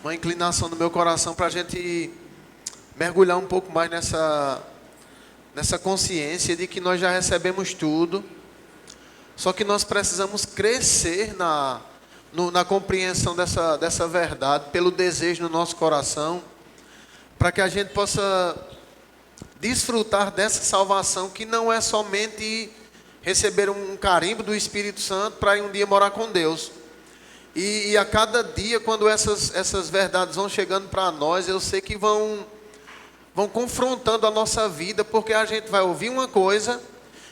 uma inclinação no meu coração para a gente mergulhar um pouco mais nessa consciência de que nós já recebemos tudo, só que nós precisamos crescer na compreensão dessa verdade, pelo desejo no nosso coração, para que a gente possa desfrutar dessa salvação, que não é somente receber um carimbo do Espírito Santo para ir um dia morar com Deus. E a cada dia, quando essas verdades vão chegando para nós, eu sei que vão confrontando a nossa vida, porque a gente vai ouvir uma coisa,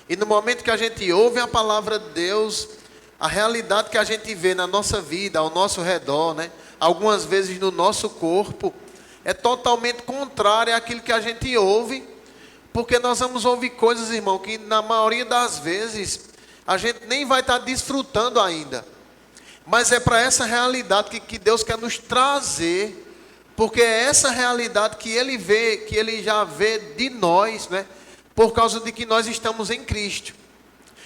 e no momento que a gente ouve a palavra de Deus, a realidade que a gente vê na nossa vida, ao nosso redor, né, algumas vezes no nosso corpo, é totalmente contrária àquilo que a gente ouve, porque nós vamos ouvir coisas, irmão, que na maioria das vezes a gente nem vai estar desfrutando ainda. Mas é para essa realidade que Deus quer nos trazer, porque é essa realidade que Ele vê, que Ele já vê de nós, né? Por causa de que nós estamos em Cristo.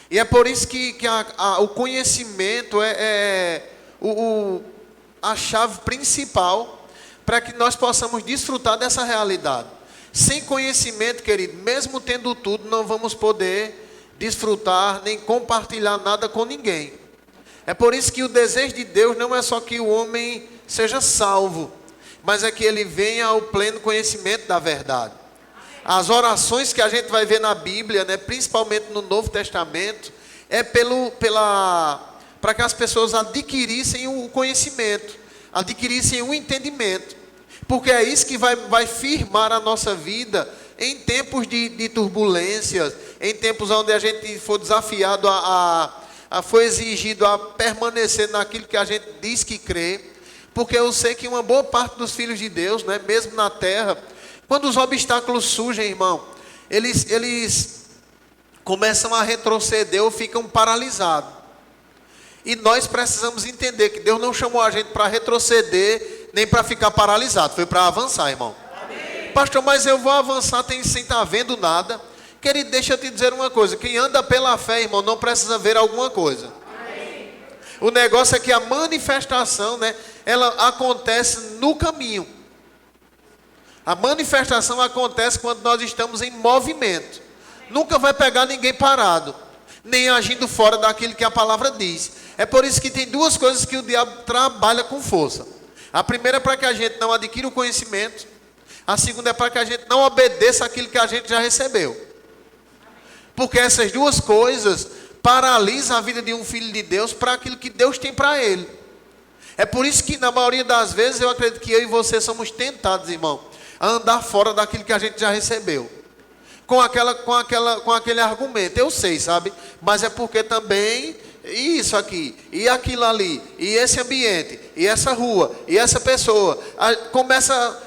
E é por isso que o conhecimento é a chave principal para que nós possamos desfrutar dessa realidade. Sem conhecimento, querido, mesmo tendo tudo, não vamos poder desfrutar nem compartilhar nada com ninguém. É por isso que o desejo de Deus não é só que o homem seja salvo, mas é que ele venha ao pleno conhecimento da verdade. As orações que a gente vai ver na Bíblia, né, principalmente no Novo Testamento, é para que as pessoas adquirissem o conhecimento, adquirissem o entendimento. Porque é isso que vai firmar a nossa vida em tempos de turbulências, em tempos onde a gente for desafiado foi exigido a permanecer naquilo que a gente diz que crê, porque eu sei que uma boa parte dos filhos de Deus, né, mesmo na terra, quando os obstáculos surgem, irmão, eles começam a retroceder ou ficam paralisados. E nós precisamos entender que Deus não chamou a gente para retroceder, nem para ficar paralisado, foi para avançar, irmão. Amém. Pastor, mas eu vou avançar sem estar vendo nada. Querido, deixa eu te dizer uma coisa, quem anda pela fé, irmão, não precisa ver alguma coisa. Amém. O negócio é que a manifestação, né, ela acontece no caminho. A manifestação acontece quando nós estamos em movimento. Nunca vai pegar ninguém parado, nem agindo fora daquilo que a palavra diz. É por isso que tem duas coisas que o diabo trabalha com força. A primeira é para que a gente não adquira o conhecimento. A segunda é para que a gente não obedeça aquilo que a gente já recebeu. Porque essas duas coisas paralisam a vida de um filho de Deus para aquilo que Deus tem para ele. É por isso que na maioria das vezes eu acredito que eu e você somos tentados, irmão, a andar fora daquilo que a gente já recebeu. Com aquele argumento, eu sei, sabe? Mas é porque também isso aqui, e aquilo ali, e esse ambiente, e essa rua, e essa pessoa,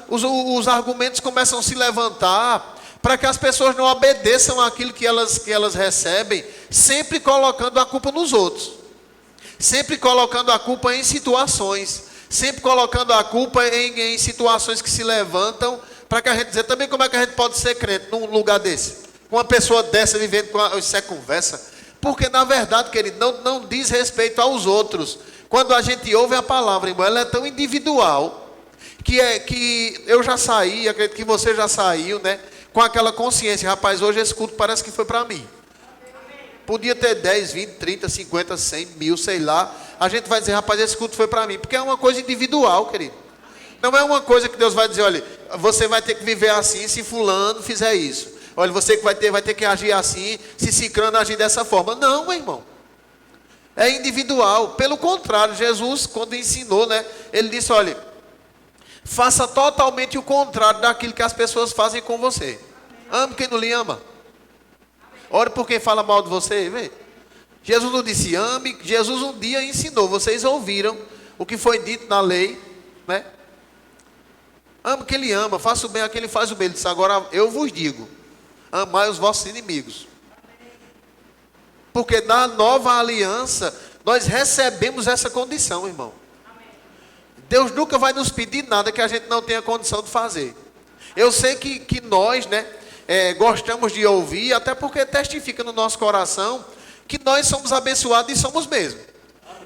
os argumentos começam a se levantar para que as pessoas não obedeçam àquilo que elas recebem, sempre colocando a culpa nos outros, sempre colocando a culpa em situações, sempre colocando a culpa em situações que se levantam, para que a gente dizer também como é que a gente pode ser crente num lugar desse, com uma pessoa dessa vivendo com essa conversa, porque na verdade, querido, não diz respeito aos outros. Quando a gente ouve a palavra, irmão, ela é tão individual, que eu já saí, acredito que você já saiu, né? Com aquela consciência, rapaz, hoje esse culto parece que foi para mim. Podia ter 10, 20, 30, 50, 100, 1000, sei lá. A gente vai dizer, rapaz, esse culto foi para mim. Porque é uma coisa individual, querido. Não é uma coisa que Deus vai dizer, olha, você vai ter que viver assim se fulano fizer isso. Olha, você que vai ter que agir assim, se cicrano agir dessa forma. Não, meu irmão. É individual. Pelo contrário, Jesus, quando ensinou, né, ele disse, olha, faça totalmente o contrário daquilo que as pessoas fazem com você. Ame quem não lhe ama. Ore por quem fala mal de você. Vê. Jesus não disse ame. Jesus um dia ensinou. Vocês ouviram o que foi dito na lei, né? Ame quem lhe ama. Faça o bem a quem lhe faz o bem. Ele disse, agora eu vos digo, amai os vossos inimigos. Porque na nova aliança nós recebemos essa condição, irmão. Deus nunca vai nos pedir nada que a gente não tenha condição de fazer. Eu sei que nós, né, gostamos de ouvir, até porque testifica no nosso coração que nós somos abençoados e somos mesmo.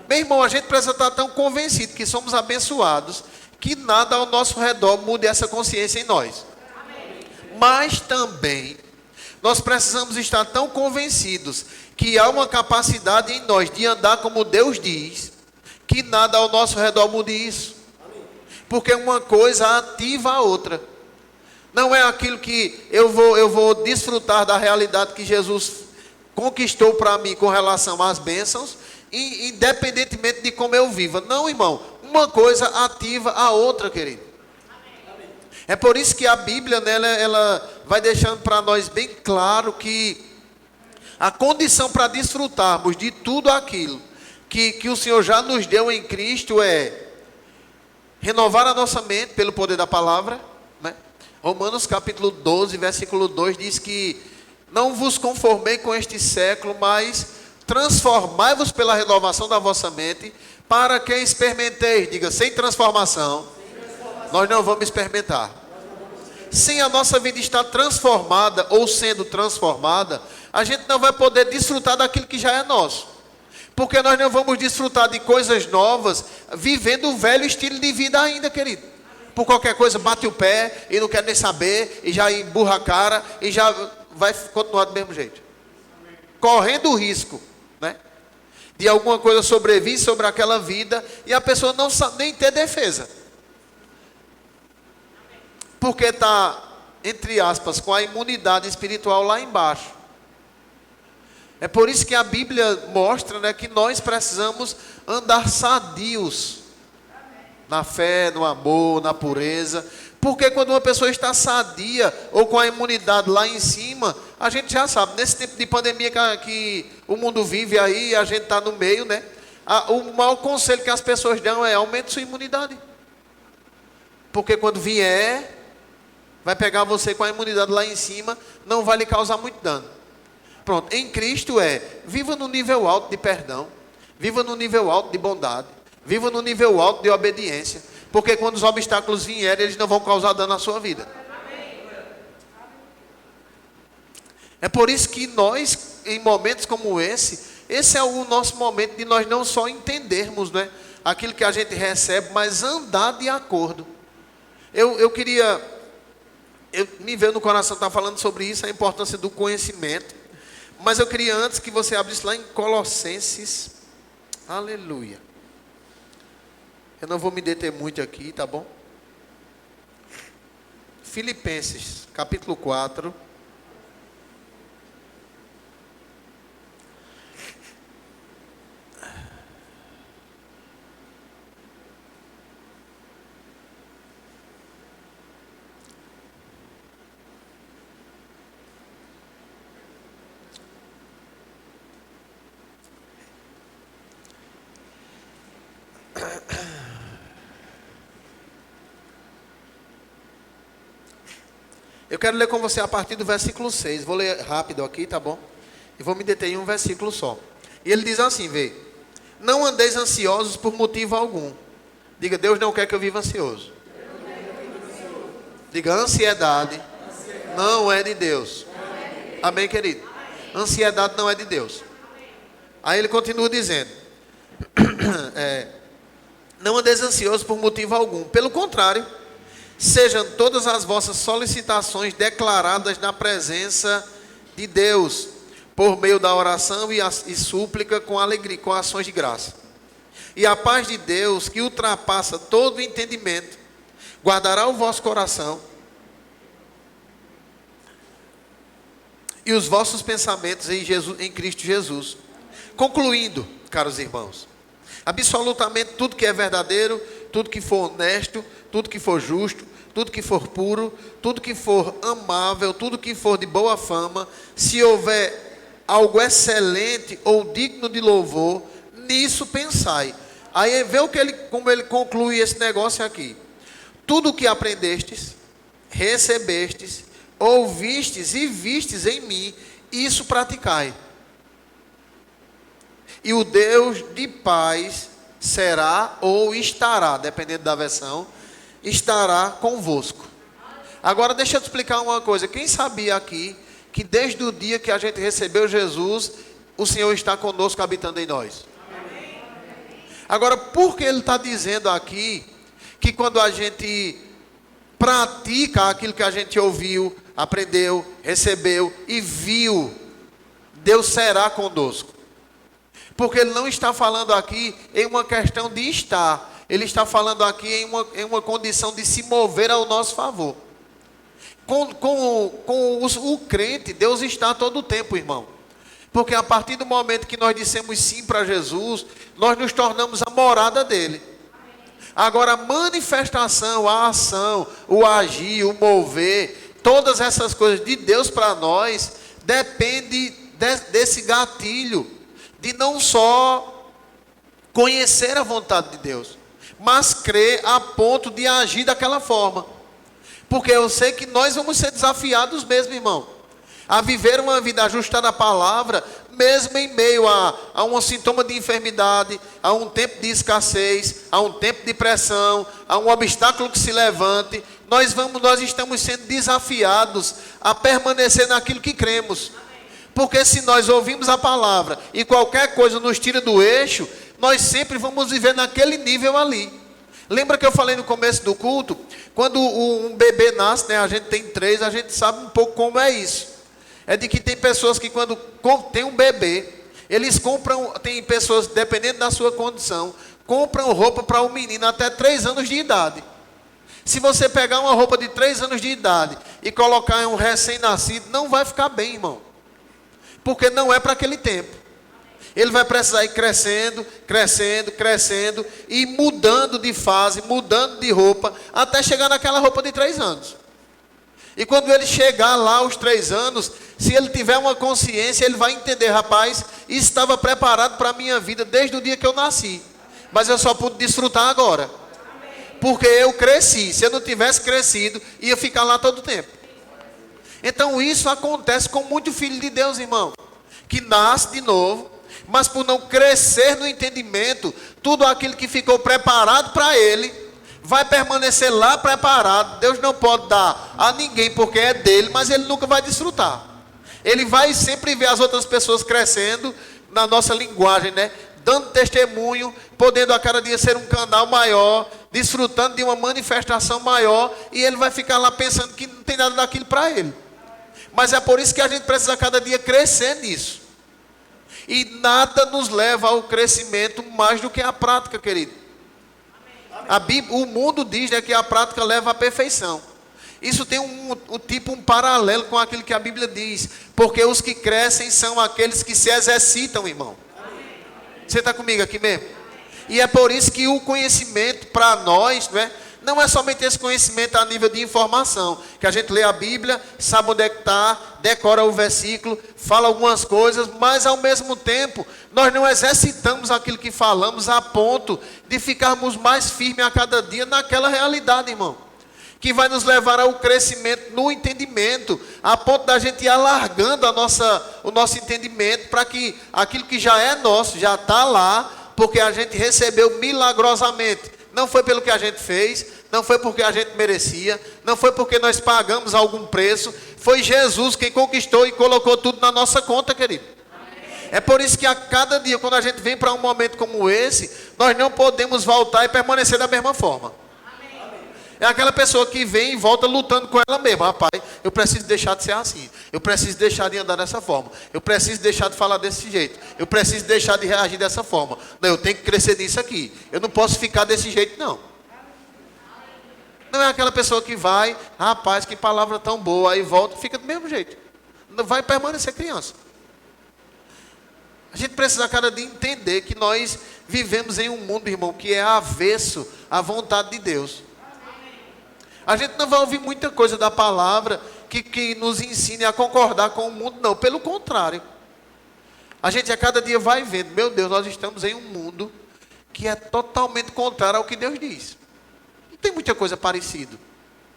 Meu irmão, a gente precisa estar tão convencido que somos abençoados, que nada ao nosso redor mude essa consciência em nós. Mas também nós precisamos estar tão convencidos que há uma capacidade em nós de andar como Deus diz, que nada ao nosso redor mude isso. Porque uma coisa ativa a outra. Não é aquilo que eu vou desfrutar da realidade que Jesus conquistou para mim com relação às bênçãos, independentemente de como eu viva. Não, irmão. Uma coisa ativa a outra, querido. É por isso que a Bíblia, né, ela vai deixando para nós bem claro que a condição para desfrutarmos de tudo aquilo que o Senhor já nos deu em Cristo é renovar a nossa mente pelo poder da palavra, né? Romanos capítulo 12, versículo 2 diz que não vos conformei com este século, mas transformai-vos pela renovação da vossa mente, para que experimenteis. Diga, sem transformação, nós não vamos experimentar. Sem a nossa vida estar transformada ou sendo transformada, a gente não vai poder desfrutar daquilo que já é nosso. Porque nós não vamos desfrutar de coisas novas, vivendo o velho estilo de vida ainda, querido. Por qualquer coisa, bate o pé e não quer nem saber, e já emburra a cara, e já vai continuar do mesmo jeito. Correndo o risco, né, de alguma coisa sobrevir sobre aquela vida, e a pessoa não sabe nem ter defesa. Porque está, entre aspas, com a imunidade espiritual lá embaixo. É por isso que a Bíblia mostra, né, que nós precisamos andar sadios na fé, no amor, na pureza. Porque quando uma pessoa está sadia ou com a imunidade lá em cima, a gente já sabe, nesse tempo de pandemia que o mundo vive aí, a gente está no meio, né? O maior conselho que as pessoas dão é aumente sua imunidade. Porque quando vier, vai pegar você com a imunidade lá em cima, não vai lhe causar muito dano. Pronto, em Cristo viva no nível alto de perdão, viva no nível alto de bondade, viva no nível alto de obediência, porque quando os obstáculos vierem, eles não vão causar dano à sua vida. É por isso que nós, em momentos como esse é o nosso momento de nós não só entendermos, né, aquilo que a gente recebe, mas andar de acordo. Me veio no coração estar falando sobre isso, a importância do conhecimento. Mas eu queria antes que você abrisse lá em Colossenses. Aleluia. Eu não vou me deter muito aqui, tá bom? Filipenses, capítulo 4. Eu quero ler com você a partir do versículo 6. Vou ler rápido aqui, tá bom? E vou me deter em um versículo só. E ele diz assim, vê. Não andeis ansiosos por motivo algum. Diga, Deus não quer que eu viva ansioso. Diga, ansiedade não é de Deus. Amém, querido? Ansiedade não é de Deus. Aí ele continua dizendo. Não andeis ansiosos por motivo algum. Pelo contrário, sejam todas as vossas solicitações declaradas na presença de Deus, por meio da oração e súplica com alegria, com ações de graça. E a paz de Deus, que ultrapassa todo o entendimento, guardará o vosso coração e os vossos pensamentos em Cristo Jesus. Concluindo, caros irmãos, absolutamente tudo que é verdadeiro, tudo que for honesto, tudo que for justo, tudo que for puro, tudo que for amável, tudo que for de boa fama, se houver algo excelente ou digno de louvor, nisso pensai. Aí vê como ele conclui esse negócio aqui. Tudo o que aprendestes, recebestes, ouvistes e vistes em mim, isso praticai. E o Deus de paz será ou estará, dependendo da versão, estará convosco. Agora deixa eu te explicar uma coisa. Quem sabia aqui que desde o dia que a gente recebeu Jesus, o Senhor está conosco habitando em nós? Agora, por que ele está dizendo aqui que quando a gente pratica aquilo que a gente ouviu, aprendeu, recebeu e viu, Deus será conosco. Porque Ele não está falando aqui em uma questão de estar. Ele está falando aqui em uma condição de se mover ao nosso favor. O crente, Deus está todo o tempo, irmão. Porque a partir do momento que nós dissemos sim para Jesus, nós nos tornamos a morada dele. Agora a manifestação, a ação, o agir, o mover, todas essas coisas de Deus para nós, depende desse gatilho, de não só conhecer a vontade de Deus, mas crer a ponto de agir daquela forma. Porque eu sei que nós vamos ser desafiados mesmo, irmão, a viver uma vida ajustada à palavra, mesmo em meio a um sintoma de enfermidade, a um tempo de escassez, a um tempo de pressão, a um obstáculo que se levante, nós estamos sendo desafiados a permanecer naquilo que cremos. Porque se nós ouvimos a palavra e qualquer coisa nos tira do eixo, nós sempre vamos viver naquele nível ali. Lembra que eu falei no começo do culto? Quando um bebê nasce, né, a gente tem 3, a gente sabe um pouco como é isso. É de que tem pessoas que quando tem um bebê, eles compram, tem pessoas, dependendo da sua condição, compram roupa para o menino até 3 anos de idade. Se você pegar uma roupa de 3 anos de idade e colocar em um recém-nascido, não vai ficar bem, irmão. Porque não é para aquele tempo. Ele vai precisar ir crescendo, crescendo, crescendo e mudando de fase, mudando de roupa, até chegar naquela roupa de 3 anos. E quando ele chegar lá aos 3 anos, se ele tiver uma consciência, ele vai entender, rapaz, isso estava preparado para a minha vida desde o dia que eu nasci. Mas eu só pude desfrutar agora. Porque eu cresci. Se eu não tivesse crescido, ia ficar lá todo o tempo. Então isso acontece com muito filho de Deus, irmão, que nasce de novo, mas por não crescer no entendimento, tudo aquilo que ficou preparado para ele, vai permanecer lá preparado. Deus não pode dar a ninguém porque é dele, mas ele nunca vai desfrutar. Ele vai sempre ver as outras pessoas crescendo, na nossa linguagem, né? Dando testemunho, podendo a cada dia ser um canal maior, desfrutando de uma manifestação maior, e ele vai ficar lá pensando que não tem nada daquilo para ele. Mas é por isso que a gente precisa a cada dia crescer nisso. E nada nos leva ao crescimento mais do que a prática, querido. O mundo diz, né, que a prática leva à perfeição. Isso tem um paralelo com aquilo que a Bíblia diz. Porque os que crescem são aqueles que se exercitam, irmão. Você está comigo aqui mesmo? E é por isso que o conhecimento para nós, não é somente esse conhecimento a nível de informação, que a gente lê a Bíblia, sabe onde é que está, decora o versículo, fala algumas coisas, mas ao mesmo tempo, nós não exercitamos aquilo que falamos a ponto de ficarmos mais firmes a cada dia naquela realidade, irmão. Que vai nos levar ao crescimento no entendimento, a ponto da gente ir alargando o nosso entendimento, para que aquilo que já é nosso, já está lá, porque a gente recebeu milagrosamente. Não foi pelo que a gente fez, não foi porque a gente merecia, não foi porque nós pagamos algum preço, foi Jesus quem conquistou e colocou tudo na nossa conta, querido. É por isso que a cada dia, quando a gente vem para um momento como esse, nós não podemos voltar e permanecer da mesma forma. É aquela pessoa que vem e volta lutando com ela mesma. Rapaz, eu preciso deixar de ser assim. Eu preciso deixar de andar dessa forma. Eu preciso deixar de falar desse jeito. Eu preciso deixar de reagir dessa forma. Não, eu tenho que crescer nisso aqui. Eu não posso ficar desse jeito, não. Não é aquela pessoa que vai, rapaz, que palavra tão boa, aí volta e fica do mesmo jeito. Não vai permanecer criança. A gente precisa a cada dia entender que nós vivemos em um mundo, irmão, que é avesso à vontade de Deus. A gente não vai ouvir muita coisa da palavra que nos ensine a concordar com o mundo, não. Pelo contrário. A gente a cada dia vai vendo, meu Deus, nós estamos em um mundo que é totalmente contrário ao que Deus diz. Não tem muita coisa parecida,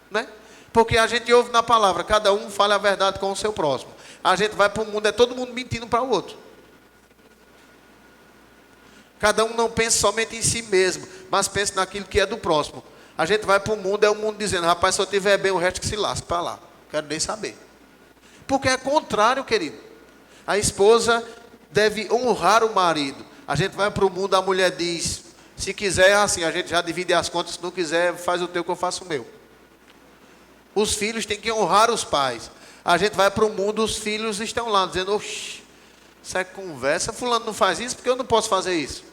né? Porque a gente ouve na palavra, cada um fala a verdade com o seu próximo. A gente vai para o mundo, é todo mundo mentindo para o outro. Cada um não pensa somente em si mesmo, mas pensa naquilo que é do próximo. A gente vai para o mundo, é o mundo dizendo, rapaz, se eu estiver bem, o resto que se lasque para lá. Quero nem saber. Porque é contrário, querido. A esposa deve honrar o marido. A gente vai para o mundo, a mulher diz, Se quiser, assim, a gente já divide as contas. Se não quiser, faz o teu que eu faço o meu. Os filhos têm que honrar os pais. A gente vai para o mundo, os filhos estão lá dizendo: oxi, isso é conversa, fulano não faz isso, porque eu não posso fazer isso.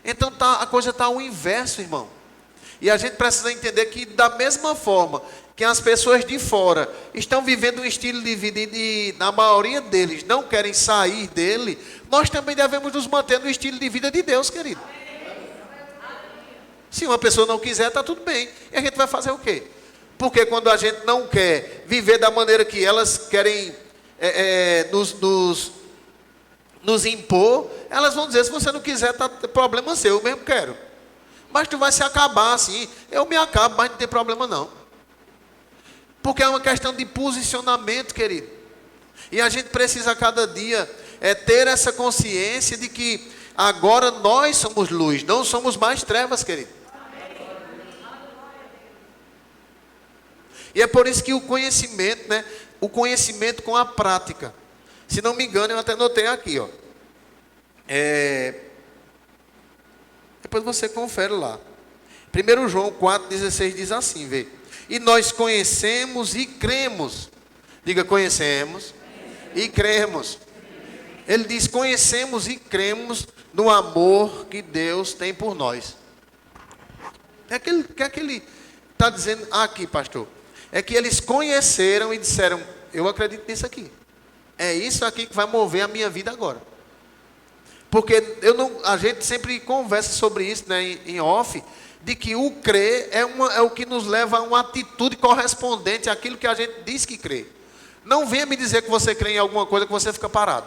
Então a coisa está ao inverso, irmão. E a gente precisa entender que da mesma forma que as pessoas de fora estão vivendo um estilo de vida e na maioria deles não querem sair dele, nós também devemos nos manter no estilo de vida de Deus, querido. Se uma pessoa não quiser, está tudo bem. E a gente vai fazer o quê? Porque quando a gente não quer viver da maneira que elas querem nos impor, elas vão dizer: se você não quiser, tá problema seu, eu mesmo quero. Mas tu vai se acabar assim. Eu me acabo, mas não tem problema não. Porque é uma questão de posicionamento, querido. E a gente precisa a cada dia ter essa consciência de que agora nós somos luz, não somos mais trevas, querido. E é por isso que o conhecimento, né? O conhecimento com a prática. Se não me engano, eu até notei aqui, ó. Depois você confere lá. 1 João 4,16 diz assim, vê. E nós conhecemos e cremos. Diga: conhecemos e cremos. Ele diz: conhecemos e cremos no amor que Deus tem por nós. O que é que ele está dizendo aqui, pastor? É que eles conheceram e disseram: eu acredito nisso aqui. É isso aqui que vai mover a minha vida agora. Porque a gente sempre conversa sobre isso, né, em off, de que o crer é o que nos leva a uma atitude correspondente àquilo que a gente diz que crê. Não venha me dizer que você crê em alguma coisa que você fica parado.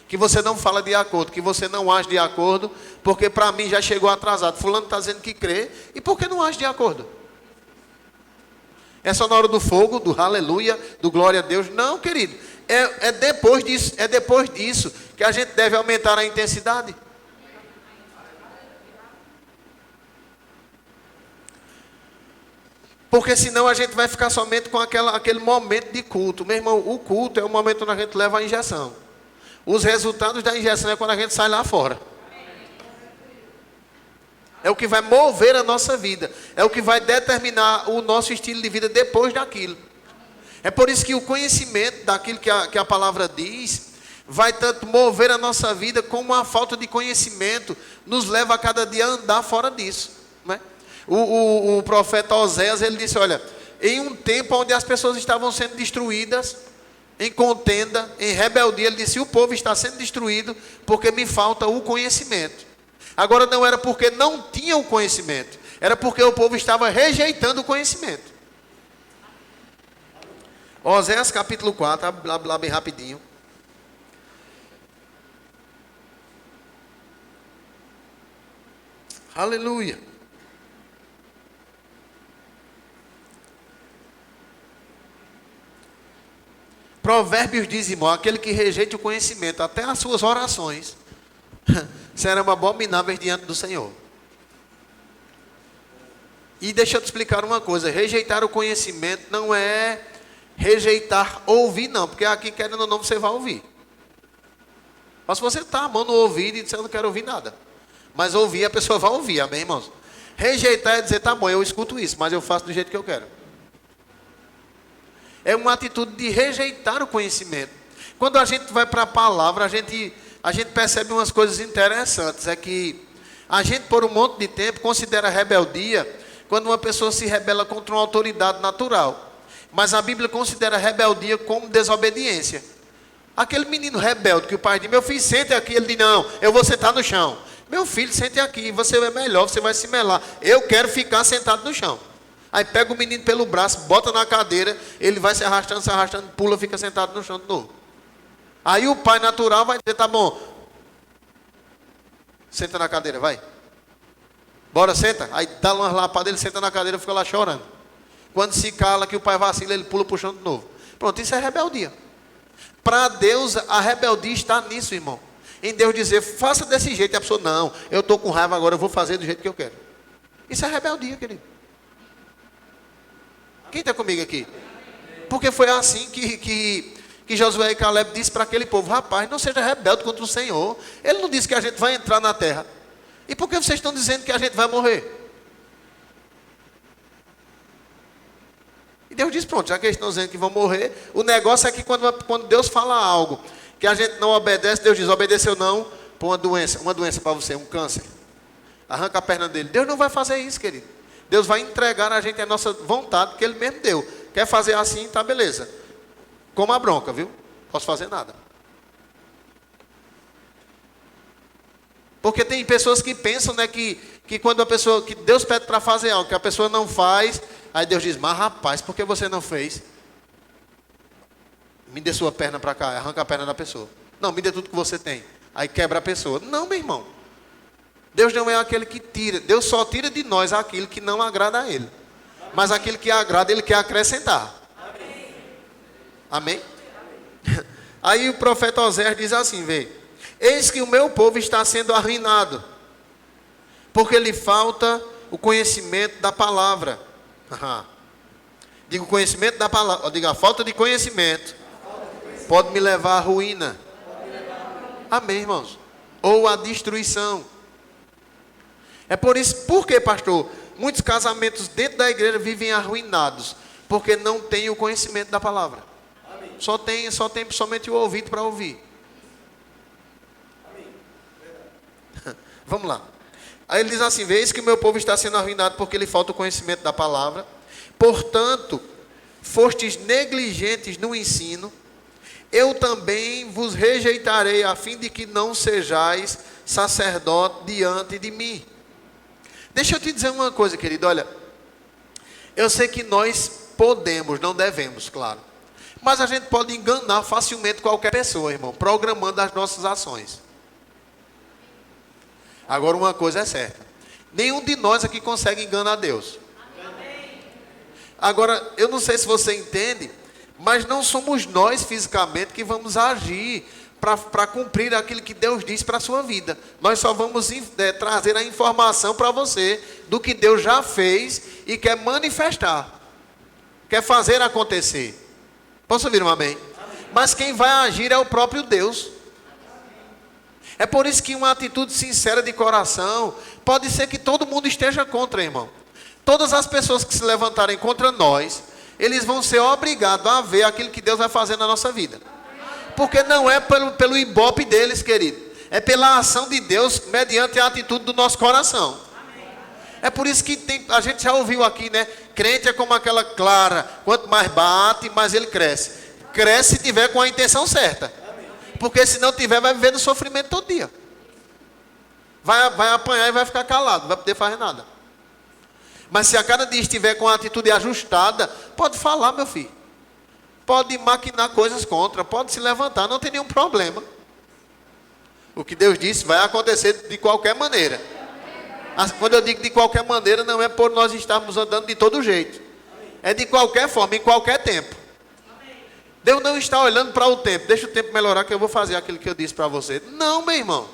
Que você não fala de acordo, que você não age de acordo, porque para mim já chegou atrasado. Fulano está dizendo que crê, e por que não age de acordo? É só na hora do fogo, do aleluia, do glória a Deus? Não, querido. É depois disso que a gente deve aumentar a intensidade. Porque senão a gente vai ficar somente com aquele momento de culto. Meu irmão, o culto é o momento onde a gente leva a injeção. Os resultados da injeção é quando a gente sai lá fora. É o que vai mover a nossa vida. É o que vai determinar o nosso estilo de vida depois daquilo. É por isso que o conhecimento daquilo que a palavra diz vai tanto mover a nossa vida, como a falta de conhecimento nos leva a cada dia a andar fora disso, né? O profeta Oséias, ele disse: olha, em um tempo onde as pessoas estavam sendo destruídas, em contenda, em rebeldia, ele disse: o povo está sendo destruído porque me falta o conhecimento. Agora não era porque não tinha o conhecimento, era porque o povo estava rejeitando o conhecimento. Oséias capítulo 4, lá bem rapidinho. Aleluia. Provérbios diz, irmão: aquele que rejeita o conhecimento, até as suas orações serão abomináveis diante do Senhor. E deixa eu te explicar uma coisa: rejeitar o conhecimento não é rejeitar ouvir, não, porque aqui, querendo ou não, você vai ouvir. Mas se você está a mão no ouvido e disser: eu não quero ouvir nada, mas ouvir, a pessoa vai ouvir, amém, irmãos? Rejeitar é dizer: tá bom, eu escuto isso, mas eu faço do jeito que eu quero. É uma atitude de rejeitar o conhecimento. Quando a gente vai para a palavra, a gente percebe umas coisas interessantes. É que a gente, por um monte de tempo, considera rebeldia quando uma pessoa se rebela contra uma autoridade natural. Mas a Bíblia considera rebeldia como desobediência. Aquele menino rebelde que o pai diz: meu filho, sente aqui. Ele diz: não, eu vou sentar no chão. Meu filho, sente aqui, você é melhor, você vai se melar. Eu quero ficar sentado no chão. Aí pega o menino pelo braço, bota na cadeira, ele vai se arrastando, pula, fica sentado no chão de novo. Aí o pai natural vai dizer: tá bom, senta na cadeira, vai. Bora, senta. Aí dá umas lapadas, ele senta na cadeira e fica lá chorando. Quando se cala, que o pai vacila, ele pula pro chão de novo. Pronto, isso é rebeldia. Para Deus, a rebeldia está nisso, irmão. Em Deus dizer: faça desse jeito. E a pessoa: não, eu estou com raiva agora, eu vou fazer do jeito que eu quero. Isso é rebeldia, querido. Quem está comigo aqui? Porque foi assim que Josué e Caleb disse para aquele povo: rapaz, não seja rebelde contra o Senhor. Ele não disse que a gente vai entrar na terra. E por que vocês estão dizendo que a gente vai morrer? E Deus diz, pronto, já que eles estão dizendo que vão morrer, o negócio é que quando Deus fala algo que a gente não obedece, Deus diz, obedeceu não, põe uma doença para você, um câncer. Arranca a perna dele. Deus não vai fazer isso, querido. Deus vai entregar a gente a nossa vontade que Ele mesmo deu. Quer fazer assim, tá beleza. Coma a bronca, viu? Não posso fazer nada. Porque tem pessoas que pensam, né, que quando a pessoa, que Deus pede para fazer algo, que a pessoa não faz, aí Deus diz, mas rapaz, por que você não fez? Me dê sua perna para cá, arranca a perna da pessoa. Não, me dê tudo que você tem. Aí quebra a pessoa. Não, meu irmão. Deus não é aquele que tira. Deus só tira de nós aquilo que não agrada a Ele. Mas aquilo que agrada, Ele quer acrescentar. Amém? Aí o profeta Oséias diz assim, vê. Eis que o meu povo está sendo arruinado, porque lhe falta o conhecimento da palavra. Digo conhecimento da palavra. Diga, a falta de conhecimento pode me levar à ruína. Amém, irmãos? Ou à destruição. É por isso, por que, pastor? Muitos casamentos dentro da igreja vivem arruinados, porque não tem o conhecimento da palavra. Só tem somente o ouvido para ouvir. Vamos lá. Aí ele diz assim, veis que o meu povo está sendo arruinado porque lhe falta o conhecimento da palavra. Portanto, fostes negligentes no ensino, eu também vos rejeitarei, a fim de que não sejais sacerdote diante de mim. Deixa eu te dizer uma coisa, querido, olha, eu sei que nós podemos, não devemos, claro, mas a gente pode enganar facilmente qualquer pessoa, irmão, programando as nossas ações. Agora uma coisa é certa, nenhum de nós aqui consegue enganar Deus. Agora, eu não sei se você entende, mas não somos nós fisicamente que vamos agir para cumprir aquilo que Deus diz para a sua vida. Nós só vamos trazer a informação para você do que Deus já fez e quer manifestar, quer fazer acontecer. Posso ouvir um amém? Mas quem vai agir é o próprio Deus. É por isso que uma atitude sincera de coração, pode ser que todo mundo esteja contra, irmão. Todas as pessoas que se levantarem contra nós, eles vão ser obrigados a ver aquilo que Deus vai fazer na nossa vida. Porque não é pelo ibope deles, querido. É pela ação de Deus, mediante a atitude do nosso coração. É por isso que a gente já ouviu aqui, né? Crente é como aquela clara. Quanto mais bate, mais ele cresce. Cresce se tiver com a intenção certa. Porque se não tiver, vai viver no sofrimento todo dia. Vai apanhar e vai ficar calado. Não vai poder fazer nada. Mas se a cada dia estiver com a atitude ajustada, pode falar, meu filho. Pode maquinar coisas contra, pode se levantar, não tem nenhum problema. O que Deus disse vai acontecer de qualquer maneira. Quando eu digo de qualquer maneira, não é por nós estarmos andando de todo jeito. É de qualquer forma, em qualquer tempo. Deus não está olhando para o tempo. Deixa o tempo melhorar que eu vou fazer aquilo que eu disse para você. Não, meu irmão.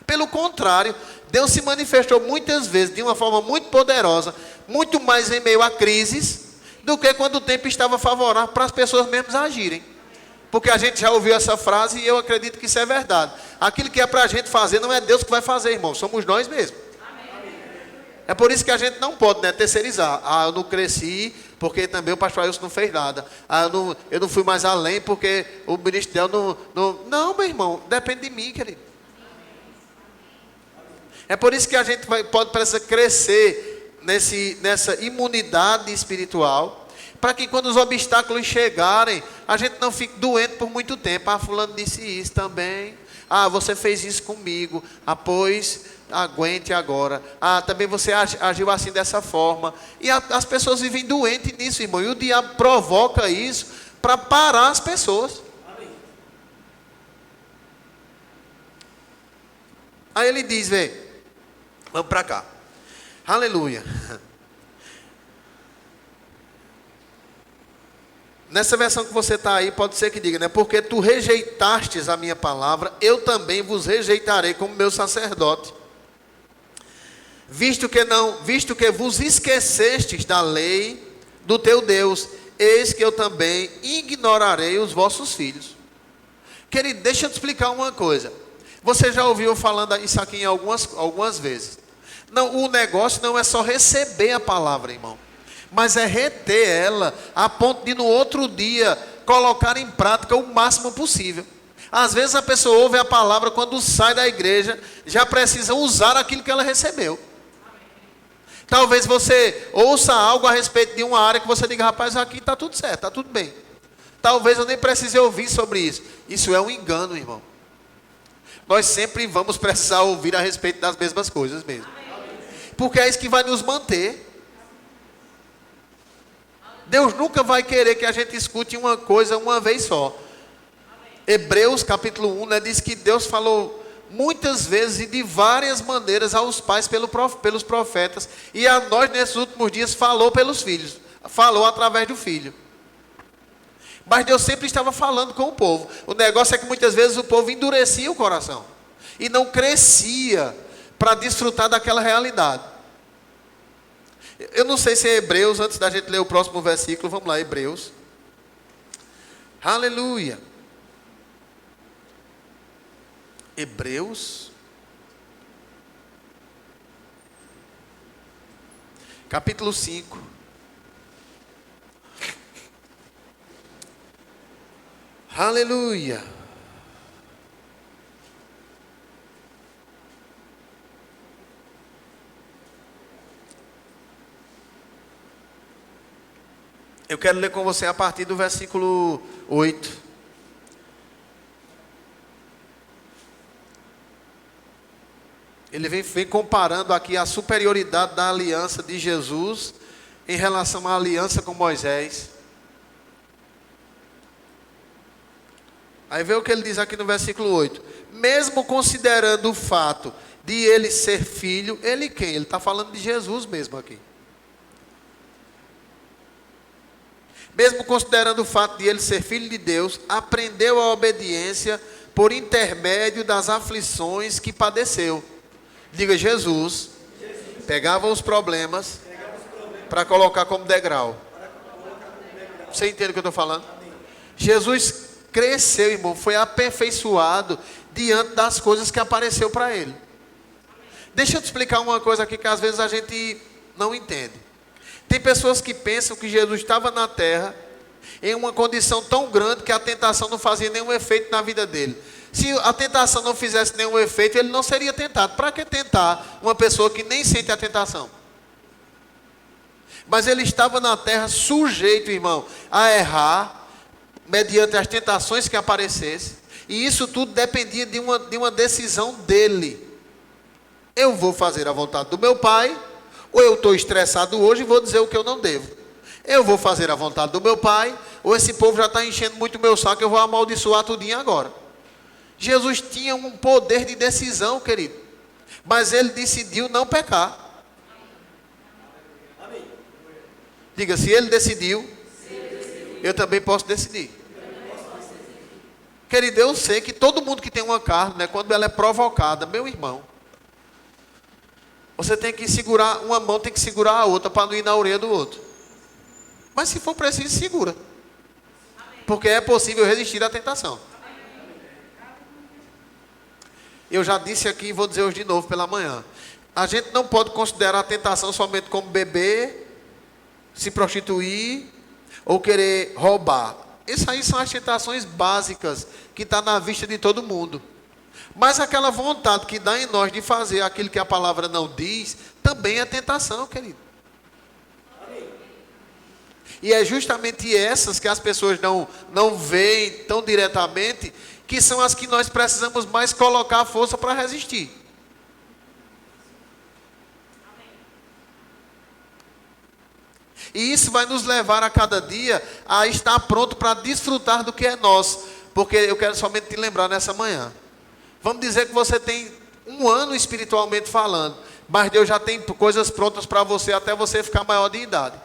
Pelo contrário, Deus se manifestou muitas vezes de uma forma muito poderosa, muito mais em meio a crises, do que quando o tempo estava favorável para as pessoas mesmas agirem. Porque a gente já ouviu essa frase e eu acredito que isso é verdade. Aquilo que é para a gente fazer não é Deus que vai fazer, irmão, somos nós mesmos. É por isso que a gente não pode, né, terceirizar. Eu não cresci porque também o pastor Ailson não fez nada. Eu não fui mais além porque o ministério não, meu irmão, depende de mim, querido. É por isso que a gente precisa crescer nessa imunidade espiritual, para que quando os obstáculos chegarem, a gente não fique doente por muito tempo. Fulano disse isso também. Você fez isso comigo. Pois aguente agora. Também você agiu assim dessa forma. E as pessoas vivem doentes nisso, irmão. E o diabo provoca isso para parar as pessoas. Aí ele diz, vamos para cá. Aleluia. Nessa versão que você está aí, pode ser que diga, né? Porque tu rejeitastes a minha palavra, eu também vos rejeitarei como meu sacerdote. Visto que vos esquecestes da lei do teu Deus, eis que eu também ignorarei os vossos filhos. Querido, deixa eu te explicar uma coisa. Você já ouviu falando isso aqui em algumas vezes. Não, o negócio não é só receber a palavra, irmão, mas é reter ela a ponto de no outro dia colocar em prática o máximo possível. Às vezes a pessoa ouve a palavra, quando sai da igreja, já precisa usar aquilo que ela recebeu. Talvez você ouça algo a respeito de uma área que você diga, rapaz, aqui está tudo certo, está tudo bem. Talvez eu nem precise ouvir sobre isso. Isso é um engano, irmão. Nós sempre vamos precisar ouvir a respeito das mesmas coisas mesmo. Porque é isso que vai nos manter. Deus nunca vai querer que a gente escute uma coisa uma vez só. Hebreus capítulo 1, diz que Deus falou muitas vezes e de várias maneiras aos pais pelos profetas. E a nós nesses últimos dias falou pelos filhos. Falou através do filho. Mas Deus sempre estava falando com o povo. O negócio é que muitas vezes o povo endurecia o coração. E não crescia para desfrutar daquela realidade. Eu não sei se é Hebreus, antes da gente ler o próximo versículo, vamos lá, Hebreus. Aleluia. Hebreus. Capítulo 5. Aleluia. Eu quero ler com você a partir do versículo 8. Ele vem comparando aqui a superioridade da aliança de Jesus em relação à aliança com Moisés. Aí vê o que ele diz aqui no versículo 8. Mesmo considerando o fato de ele ser filho, ele quem? Ele está falando de Jesus mesmo aqui. Mesmo considerando o fato de ele ser filho de Deus, aprendeu a obediência por intermédio das aflições que padeceu. Diga, Jesus pegava os problemas para colocar como degrau. Você entende o que eu estou falando? Jesus cresceu, irmão, foi aperfeiçoado diante das coisas que apareceu para ele. Deixa eu te explicar uma coisa aqui que às vezes a gente não entende. Tem pessoas que pensam que Jesus estava na terra em uma condição tão grande que a tentação não fazia nenhum efeito na vida dele. Se a tentação não fizesse nenhum efeito, ele não seria tentado. Para que tentar uma pessoa que nem sente a tentação? Mas ele estava na terra sujeito, irmão, a errar, mediante as tentações que aparecessem. E isso tudo dependia de uma decisão dele. Eu vou fazer a vontade do meu pai, ou eu estou estressado hoje e vou dizer o que eu não devo. Eu vou fazer a vontade do meu pai, ou esse povo já está enchendo muito o meu saco, eu vou amaldiçoar tudinho agora. Jesus tinha um poder de decisão, querido. Mas ele decidiu não pecar. Diga, se ele decidiu, eu também posso decidir. Querido, eu sei que todo mundo que tem uma carne, né, quando ela é provocada, meu irmão, você tem que segurar, uma mão tem que segurar a outra para não ir na orelha do outro. Mas se for preciso, segura. Porque é possível resistir à tentação. Eu já disse aqui e vou dizer hoje de novo pela manhã. A gente não pode considerar a tentação somente como beber, se prostituir ou querer roubar. Essas aí são as tentações básicas que estão na vista de todo mundo. Mas aquela vontade que dá em nós de fazer aquilo que a palavra não diz, também é tentação, querido. E é justamente essas que as pessoas não veem tão diretamente, que são as que nós precisamos mais colocar a força para resistir. E isso vai nos levar a cada dia a estar pronto para desfrutar do que é nosso. Porque eu quero somente te lembrar nessa manhã. Vamos dizer que você tem um ano espiritualmente falando, mas Deus já tem coisas prontas para você até você ficar maior de idade.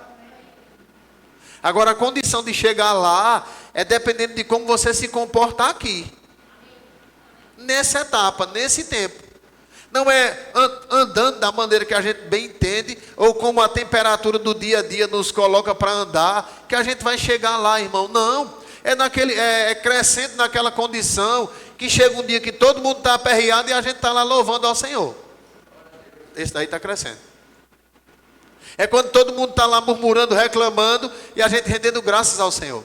Agora a condição de chegar lá é dependendo de como você se comporta aqui. Nessa etapa, nesse tempo. Não é andando da maneira que a gente bem entende, ou como a temperatura do dia a dia nos coloca para andar, que a gente vai chegar lá, irmão. Não, é crescendo naquela condição que chega um dia que todo mundo está aperreado e a gente está lá louvando ao Senhor. Esse daí está crescendo. É quando todo mundo está lá murmurando, reclamando e a gente rendendo graças ao Senhor.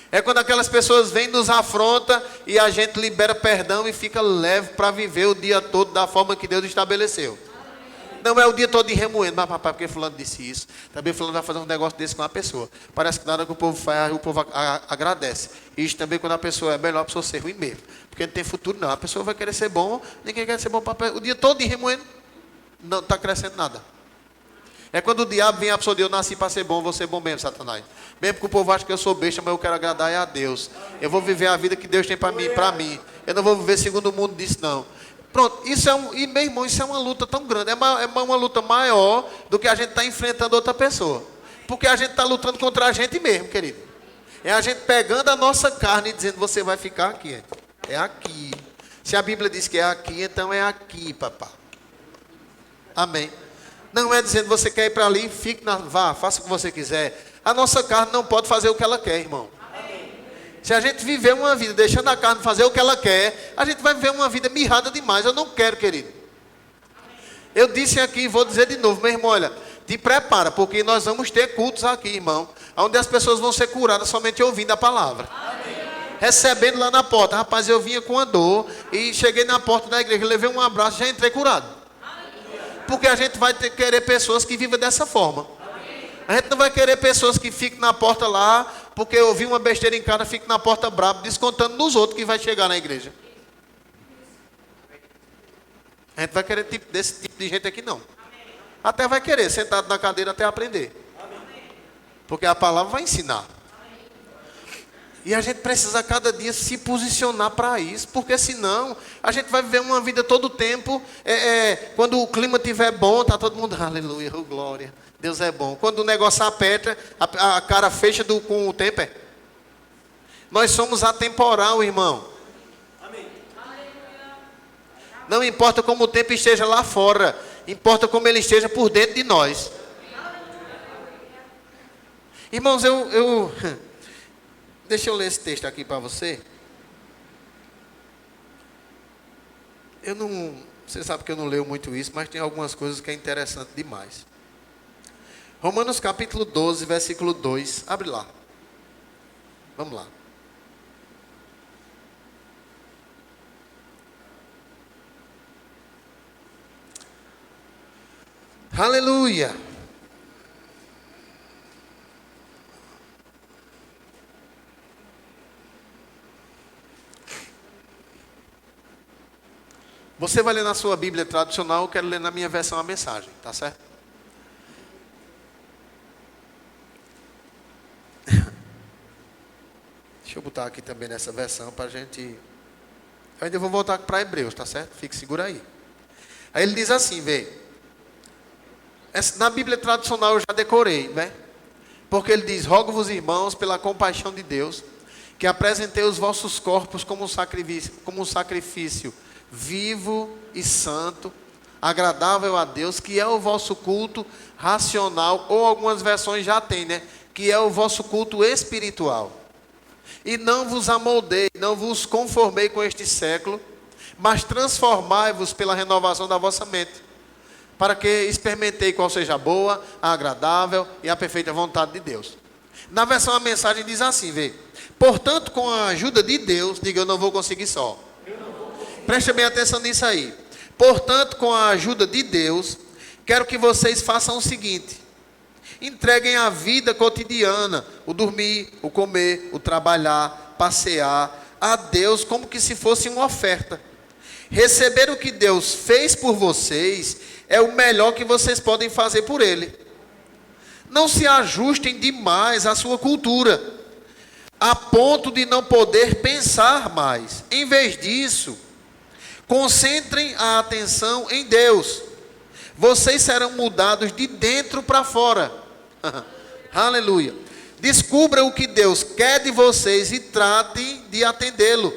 É quando aquelas pessoas vêm, nos afronta e a gente libera perdão e fica leve para viver o dia todo da forma que Deus estabeleceu. Não é o dia todo de remoendo, mas papai, porque fulano disse isso. Também fulano vai fazer um negócio desse com uma pessoa. Parece que nada que o povo faz, o povo agradece. Isso também quando a pessoa é melhor, a pessoa ser ruim mesmo. Porque não tem futuro não. A pessoa vai querer ser bom, ninguém quer ser bom. Papai, o dia todo de remoendo, não está crescendo nada. É quando o diabo vem a pessoa de eu nasci para ser bom, vou ser bom mesmo, Satanás. Mesmo que o povo ache que eu sou besta, mas eu quero agradar a Deus. Eu vou viver a vida que Deus tem para mim. Eu não vou viver segundo o mundo disso não. Pronto, e meu irmão, isso é uma luta tão grande, é uma luta maior do que a gente está enfrentando outra pessoa. Porque a gente está lutando contra a gente mesmo, querido. É a gente pegando a nossa carne e dizendo, você vai ficar aqui. É aqui. Se a Bíblia diz que é aqui, então é aqui, papai. Amém. Não é dizendo, você quer ir para ali, vá, faça o que você quiser. A nossa carne não pode fazer o que ela quer, irmão. Se a gente viver uma vida deixando a carne fazer o que ela quer, a gente vai viver uma vida mirrada demais. Eu não quero, querido. Eu disse aqui, vou dizer de novo, meu irmão, olha, te prepara, porque nós vamos ter cultos aqui, irmão, onde as pessoas vão ser curadas somente ouvindo a palavra. Recebendo lá na porta. Rapaz, eu vinha com uma dor e cheguei na porta da igreja, levei um abraço e já entrei curado. Porque a gente vai querer pessoas que vivam dessa forma. A gente não vai querer pessoas que fiquem na porta lá, porque eu ouvi uma besteira em casa, fiquem na porta brabo, descontando nos outros que vai chegar na igreja. A gente vai querer desse tipo de gente aqui não. Até vai querer, sentado na cadeira até aprender. Porque a palavra vai ensinar. E a gente precisa a cada dia se posicionar para isso, porque senão a gente vai viver uma vida todo o tempo, quando o clima estiver bom, está todo mundo, aleluia, oh, glória, Deus é bom. Quando o negócio aperta, a cara fecha com o tempo. Nós somos atemporal, irmão. Não importa como o tempo esteja lá fora, importa como ele esteja por dentro de nós. Irmãos, deixa eu ler esse texto aqui para você. Você sabe que eu não leio muito isso, mas tem algumas coisas que é interessante demais. Romanos capítulo 12, versículo 2. Abre lá. Vamos lá. Aleluia. Você vai ler na sua Bíblia tradicional, eu quero ler na minha versão a mensagem, tá certo? Deixa eu botar aqui também nessa versão para a gente... Eu ainda vou voltar para Hebreus, tá certo? Fique segura aí. Aí ele diz assim, vê. Na Bíblia tradicional eu já decorei, né? Porque ele diz, rogo-vos irmãos pela compaixão de Deus, que apresentei os vossos corpos como um sacrifício vivo e santo, agradável a Deus, que é o vosso culto racional, ou algumas versões já tem, né? Que é o vosso culto espiritual. E não vos amoldei, não vos conformei com este século, mas transformai-vos pela renovação da vossa mente, para que experimentei qual seja a boa, a agradável e a perfeita vontade de Deus. Na versão a mensagem diz assim, vê. Portanto, com a ajuda de Deus, diga, eu não vou conseguir só. Preste bem atenção nisso aí. Portanto, com a ajuda de Deus, quero que vocês façam o seguinte. Entreguem a vida cotidiana, o dormir, o comer, o trabalhar, passear, a Deus como que se fosse uma oferta. Receber o que Deus fez por vocês é o melhor que vocês podem fazer por Ele. Não se ajustem demais à sua cultura, a ponto de não poder pensar mais. Em vez disso, concentrem a atenção em Deus. Vocês serão mudados de dentro para fora. Aleluia. Descubra o que Deus quer de vocês e tratem de atendê-lo.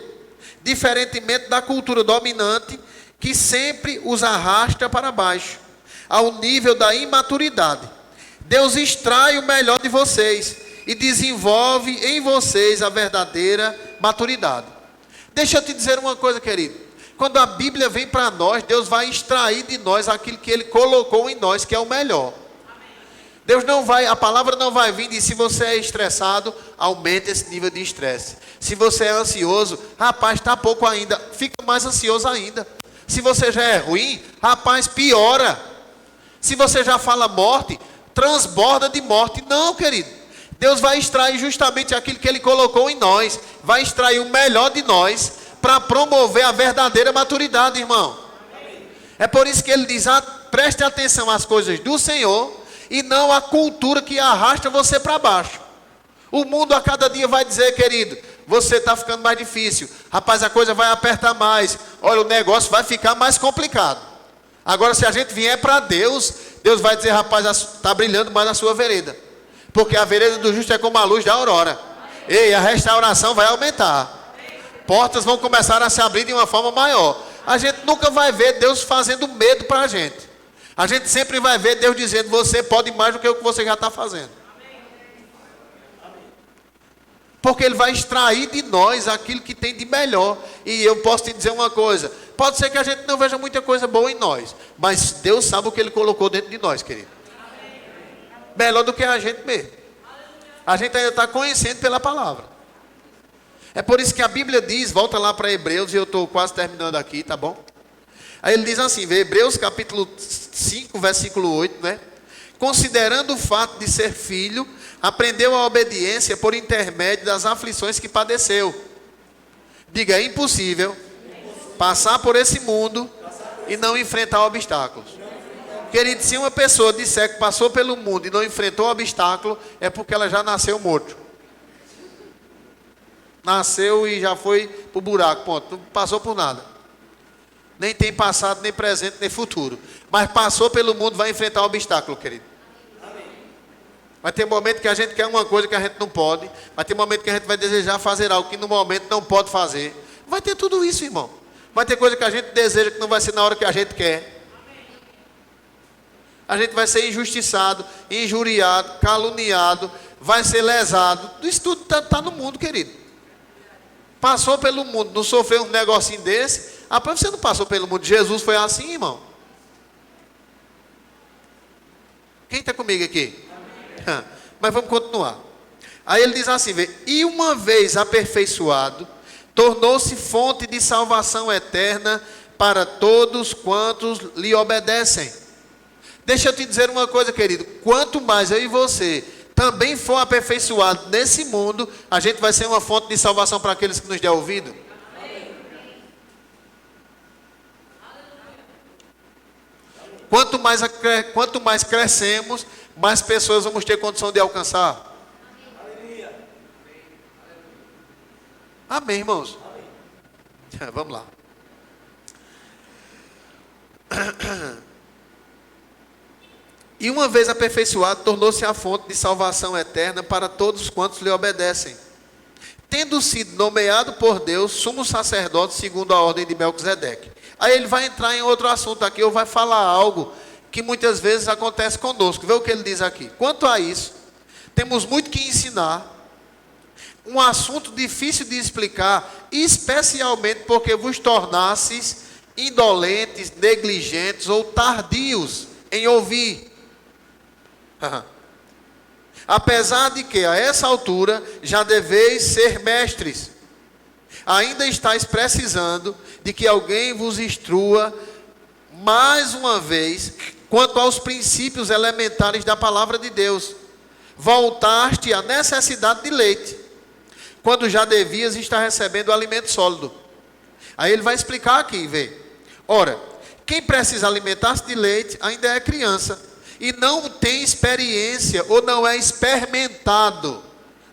Diferentemente da cultura dominante, que sempre os arrasta para baixo, ao nível da imaturidade. Deus extrai o melhor de vocês e desenvolve em vocês a verdadeira maturidade. Deixa eu te dizer uma coisa, querido. Quando a Bíblia vem para nós, Deus vai extrair de nós aquilo que Ele colocou em nós, que é o melhor. Deus não vai, a palavra não vai vir de se você é estressado, aumente esse nível de estresse. Se você é ansioso, rapaz, está pouco ainda, fica mais ansioso ainda. Se você já é ruim, rapaz, piora. Se você já fala morte, transborda de morte. Não, querido. Deus vai extrair justamente aquilo que Ele colocou em nós. Vai extrair o melhor de nós para promover a verdadeira maturidade, irmão. É por isso que Ele diz, preste atenção às coisas do Senhor e não à cultura que arrasta você para baixo. O mundo a cada dia vai dizer, querido, você está ficando mais difícil. Rapaz, a coisa vai apertar mais. Olha, o negócio vai ficar mais complicado. Agora, se a gente vier para Deus, Deus vai dizer, rapaz, está brilhando mais na sua vereda. Porque a vereda do justo é como a luz da aurora. Ei, a restauração vai aumentar. Portas vão começar a se abrir de uma forma maior. A gente nunca vai ver Deus fazendo medo para a gente. A gente sempre vai ver Deus dizendo, você pode mais do que o que você já está fazendo. Porque Ele vai extrair de nós aquilo que tem de melhor. E eu posso te dizer uma coisa, pode ser que a gente não veja muita coisa boa em nós, mas Deus sabe o que Ele colocou dentro de nós, querido. Melhor do que a gente mesmo. A gente ainda está conhecendo pela palavra. É por isso que a Bíblia diz, volta lá para Hebreus, e eu estou quase terminando aqui, tá bom? Aí ele diz assim, Hebreus capítulo 5, versículo 8, né? Considerando o fato de ser filho, aprendeu a obediência por intermédio das aflições que padeceu. Diga, é impossível passar por esse mundo e não enfrentar obstáculos. Querido, se uma pessoa disser que passou pelo mundo e não enfrentou obstáculo, é porque ela já nasceu morto. Nasceu e já foi para o buraco, ponto. Não passou por nada. Nem tem passado, nem presente, nem futuro. Mas passou pelo mundo, vai enfrentar o obstáculo, querido. Vai ter momento que a gente quer uma coisa que a gente não pode. Vai ter momento que a gente vai desejar fazer algo que no momento não pode fazer. Vai ter tudo isso, irmão. Vai ter coisa que a gente deseja que não vai ser na hora que a gente quer. A gente vai ser injustiçado, injuriado, caluniado, vai ser lesado. Isso tudo está no mundo, querido. Passou pelo mundo, não sofreu um negocinho desse. Você não passou pelo mundo. Jesus foi assim, irmão. Quem está comigo aqui? Mas vamos continuar. Aí ele diz assim, e uma vez aperfeiçoado, tornou-se fonte de salvação eterna para todos quantos lhe obedecem. Deixa eu te dizer uma coisa, querido. Quanto mais eu e você também for aperfeiçoado nesse mundo, a gente vai ser uma fonte de salvação para aqueles que nos der ouvido. Quanto mais crescemos, mais pessoas vamos ter condição de alcançar. Amém, irmãos? Amém. Vamos lá. E uma vez aperfeiçoado, tornou-se a fonte de salvação eterna para todos quantos lhe obedecem. Tendo sido nomeado por Deus, sumo sacerdote segundo a ordem de Melquisedeque. Aí ele vai entrar em outro assunto aqui, ou vai falar algo que muitas vezes acontece conosco. Vê o que ele diz aqui. Quanto a isso, temos muito que ensinar. Um assunto difícil de explicar, especialmente porque vos tornastes indolentes, negligentes ou tardios em ouvir. Apesar de que a essa altura já deveis ser mestres, ainda estáis precisando de que alguém vos instrua mais uma vez quanto aos princípios elementares da palavra de Deus. Voltaste à necessidade de leite, quando já devias estar recebendo alimento sólido. Aí ele vai explicar aqui, vê. Ora, quem precisa alimentar-se de leite ainda é criança e não tem experiência ou não é experimentado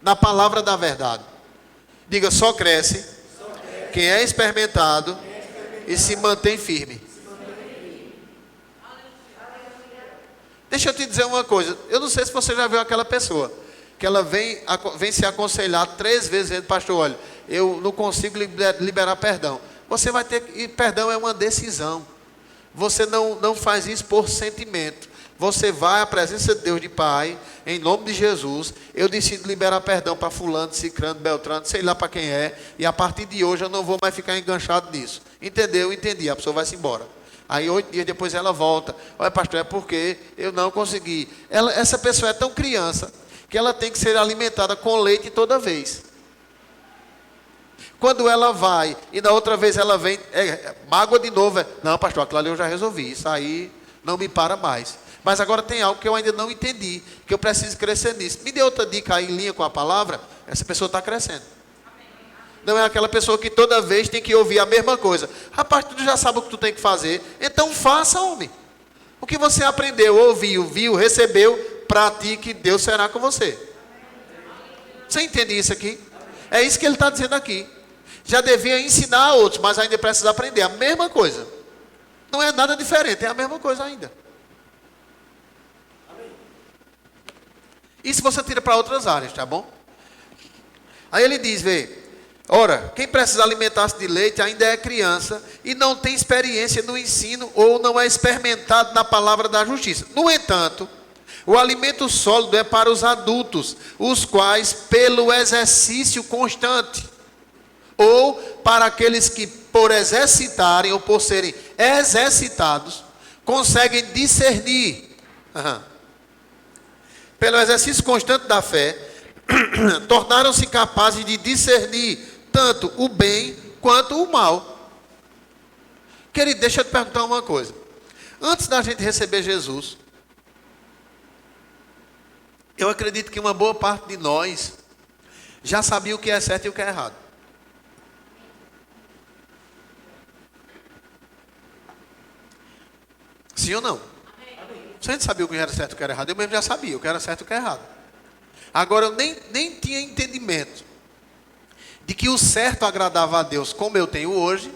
na palavra da verdade. Diga, só cresce quem é experimentado e se mantém firme. Deixa eu te dizer uma coisa. Eu não sei se você já viu aquela pessoa que ela vem se aconselhar 3 vezes, dizendo, pastor, olha, eu não consigo liberar perdão. Você vai ter que, perdão é uma decisão. Você não faz isso por sentimento. você vai à presença de Deus de Pai, em nome de Jesus, eu decido liberar perdão para fulano, cicrano, beltrano, sei lá para quem é, e a partir de hoje eu não vou mais ficar enganchado nisso. Entendeu? Entendi, a pessoa vai-se embora. Aí 8 dias depois ela volta. Olha, pastor, é porque eu não consegui. Essa pessoa é tão criança que ela tem que ser alimentada com leite toda vez. Quando ela vai e da outra vez ela vem, mágoa de novo. Não, pastor, aquilo ali eu já resolvi. Isso aí não me para mais. Mas agora tem algo que eu ainda não entendi, que eu preciso crescer nisso. Me dê outra dica aí em linha com a palavra. Essa pessoa está crescendo. Não é aquela pessoa que toda vez tem que ouvir a mesma coisa. Rapaz, tu já sabe o que tu tem que fazer. Então faça, homem. O que você aprendeu, ouviu, viu, recebeu, pratique, Deus será com você. Você entende isso aqui? É isso que ele está dizendo aqui. Já devia ensinar a outros, mas ainda precisa aprender a mesma coisa. Não é nada diferente, é a mesma coisa ainda. Isso você tira para outras áreas, tá bom? Aí ele diz, vê. Ora, quem precisa alimentar-se de leite ainda é criança e não tem experiência no ensino ou não é experimentado na palavra da justiça. No entanto, o alimento sólido é para os adultos, os quais, pelo exercício constante, ou para aqueles que, por exercitarem ou por serem exercitados, conseguem discernir. Pelo exercício constante da fé, tornaram-se capazes de discernir tanto o bem quanto o mal. Querido, deixa eu te perguntar uma coisa. Antes da gente receber Jesus, eu acredito que uma boa parte de nós já sabia o que é certo e o que é errado. Sim ou não? Se a gente sabia o que era certo e o que era errado, eu mesmo já sabia o que era certo e o que era errado. Agora eu nem tinha entendimento de que o certo agradava a Deus como eu tenho hoje,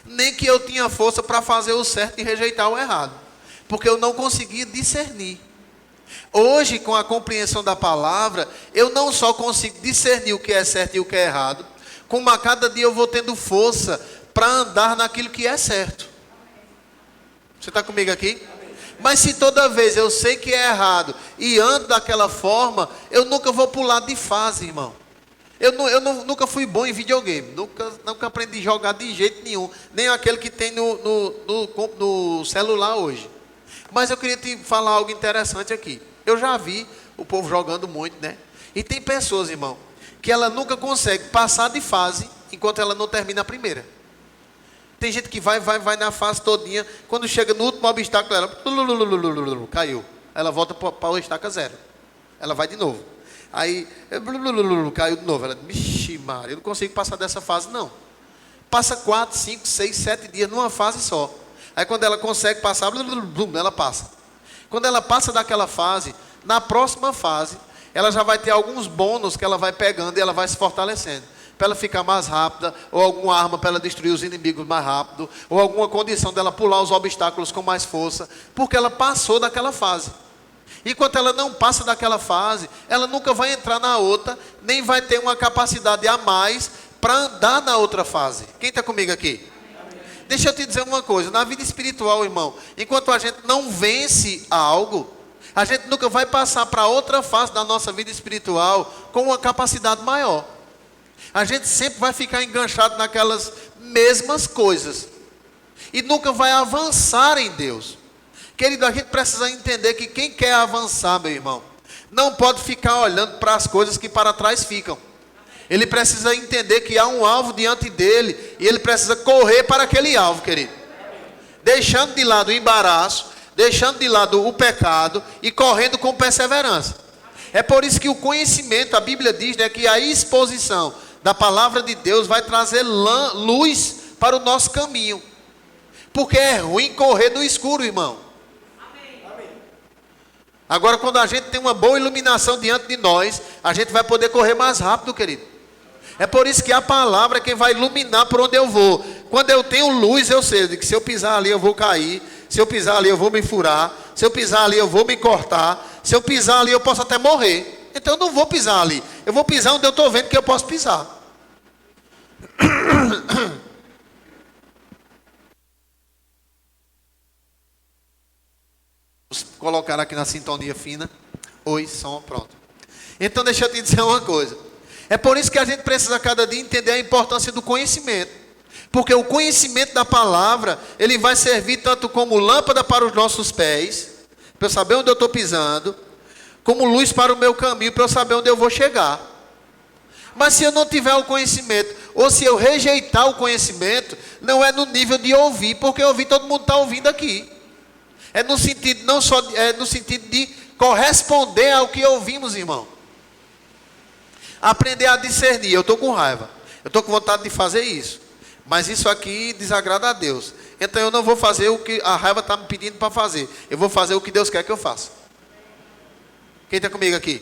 nem que eu tinha força para fazer o certo e rejeitar o errado, porque eu não conseguia discernir. Hoje, com a compreensão da palavra, eu não só consigo discernir o que é certo e o que é errado, como a cada dia eu vou tendo força para andar naquilo que é certo. Você está comigo aqui? Mas se toda vez eu sei que é errado e ando daquela forma, eu nunca vou pular de fase, irmão. Nunca fui bom em videogame, nunca aprendi a jogar de jeito nenhum, nem aquele que tem no celular hoje. Mas eu queria te falar algo interessante aqui. Eu já vi o povo jogando muito, né? E tem pessoas, irmão, que ela nunca consegue passar de fase enquanto ela não termina a primeira. Tem gente que vai na fase todinha, quando chega no último obstáculo, ela caiu. Ela volta para o estaca zero. Ela vai de novo. Aí, caiu de novo. Ela, vixe Maria, eu não consigo passar dessa fase, não. Passa 4, 5, 6, 7 dias numa fase só. Aí quando ela consegue passar, ela passa. Quando ela passa daquela fase, na próxima fase, ela já vai ter alguns bônus que ela vai pegando e ela vai se fortalecendo. Para ela ficar mais rápida, ou alguma arma para ela destruir os inimigos mais rápido, ou alguma condição dela pular os obstáculos com mais força, porque ela passou daquela fase. Enquanto ela não passa daquela fase, ela nunca vai entrar na outra, nem vai ter uma capacidade a mais para andar na outra fase. Quem está comigo aqui? Deixa eu te dizer uma coisa, na vida espiritual, irmão, enquanto a gente não vence algo, a gente nunca vai passar para outra fase da nossa vida espiritual com uma capacidade maior. A gente sempre vai ficar enganchado naquelas mesmas coisas e nunca vai avançar em Deus. Querido, a gente precisa entender que quem quer avançar, meu irmão, não pode ficar olhando para as coisas que para trás ficam. Ele precisa entender que há um alvo diante dele e ele precisa correr para aquele alvo, querido. Deixando de lado o embaraço, deixando de lado o pecado e correndo com perseverança. É por isso que o conhecimento, a Bíblia diz, né, que a exposição da palavra de Deus vai trazer luz para o nosso caminho. Porque é ruim correr no escuro, irmão. Agora, quando a gente tem uma boa iluminação diante de nós, a gente vai poder correr mais rápido, querido. É por isso que a palavra é quem vai iluminar por onde eu vou. Quando eu tenho luz, eu sei que se eu pisar ali eu vou cair. Se eu pisar ali eu vou me furar. Se eu pisar ali eu vou me cortar. Se eu pisar ali eu posso até morrer. Então eu não vou pisar ali. Eu vou pisar onde eu estou vendo que eu posso pisar. Vou colocar colocar aqui na sintonia fina. Oi, som, pronto. Então deixa eu te dizer uma coisa. É por isso que a gente precisa cada dia entender a importância do conhecimento. Porque o conhecimento da palavra, ele vai servir tanto como lâmpada para os nossos pés, para eu saber onde eu estou pisando, como luz para o meu caminho, para eu saber onde eu vou chegar. Mas se eu não tiver o conhecimento, ou se eu rejeitar o conhecimento, não é no nível de ouvir, porque ouvir todo mundo está ouvindo aqui. É no sentido, não só, é no sentido de corresponder ao que ouvimos, irmão. Aprender a discernir. Eu estou com raiva, eu estou com vontade de fazer isso, mas isso aqui desagrada a Deus. Então eu não vou fazer o que a raiva está me pedindo para fazer. Eu vou fazer o que Deus quer que eu faça. Quem está comigo aqui?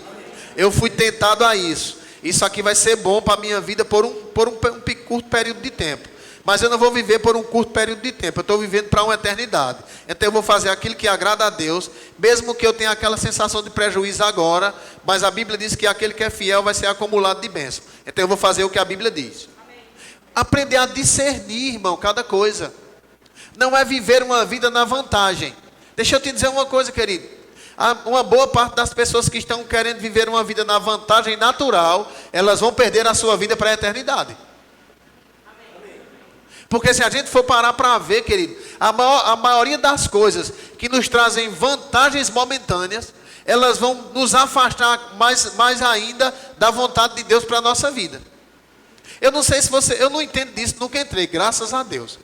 Eu fui tentado a isso. Isso aqui vai ser bom para a minha vida por um curto período de tempo. Mas eu não vou viver por um curto período de tempo. Eu estou vivendo para uma eternidade. Então eu vou fazer aquilo que agrada a Deus, mesmo que eu tenha aquela sensação de prejuízo agora. Mas a Bíblia diz que aquele que é fiel vai ser acumulado de bênção. Então eu vou fazer o que a Bíblia diz. Amém. Aprender a discernir, irmão, cada coisa. Não é viver uma vida na vantagem. Deixa eu te dizer uma coisa, querido. Uma boa parte das pessoas que estão querendo viver uma vida na vantagem natural, elas vão perder a sua vida para a eternidade. Porque se a gente for parar para ver, querido, a maioria das coisas que nos trazem vantagens momentâneas, elas vão nos afastar mais ainda da vontade de Deus para a nossa vida. Eu não sei se você, eu não entendo disso, nunca entrei, graças a Deus.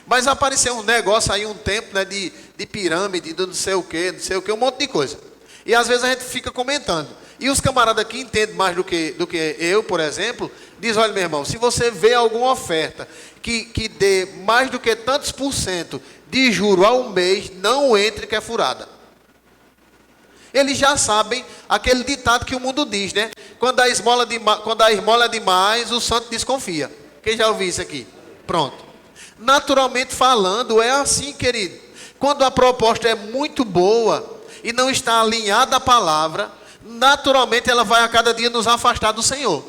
Mas apareceu um negócio aí um tempo, né, de pirâmide, de não sei o que, um monte de coisa. E às vezes a gente fica comentando. E os camaradas que entendem mais do que eu, por exemplo, diz: olha, meu irmão, se você vê alguma oferta que dê mais do que tantos % de juro ao mês, não entre que é furada. Eles já sabem aquele ditado que o mundo diz, né? Quando a esmola é demais, o santo desconfia. Quem já ouviu isso aqui? Pronto. Naturalmente falando, é assim, querido. Quando a proposta é muito boa e não está alinhada à palavra, naturalmente ela vai a cada dia nos afastar do Senhor.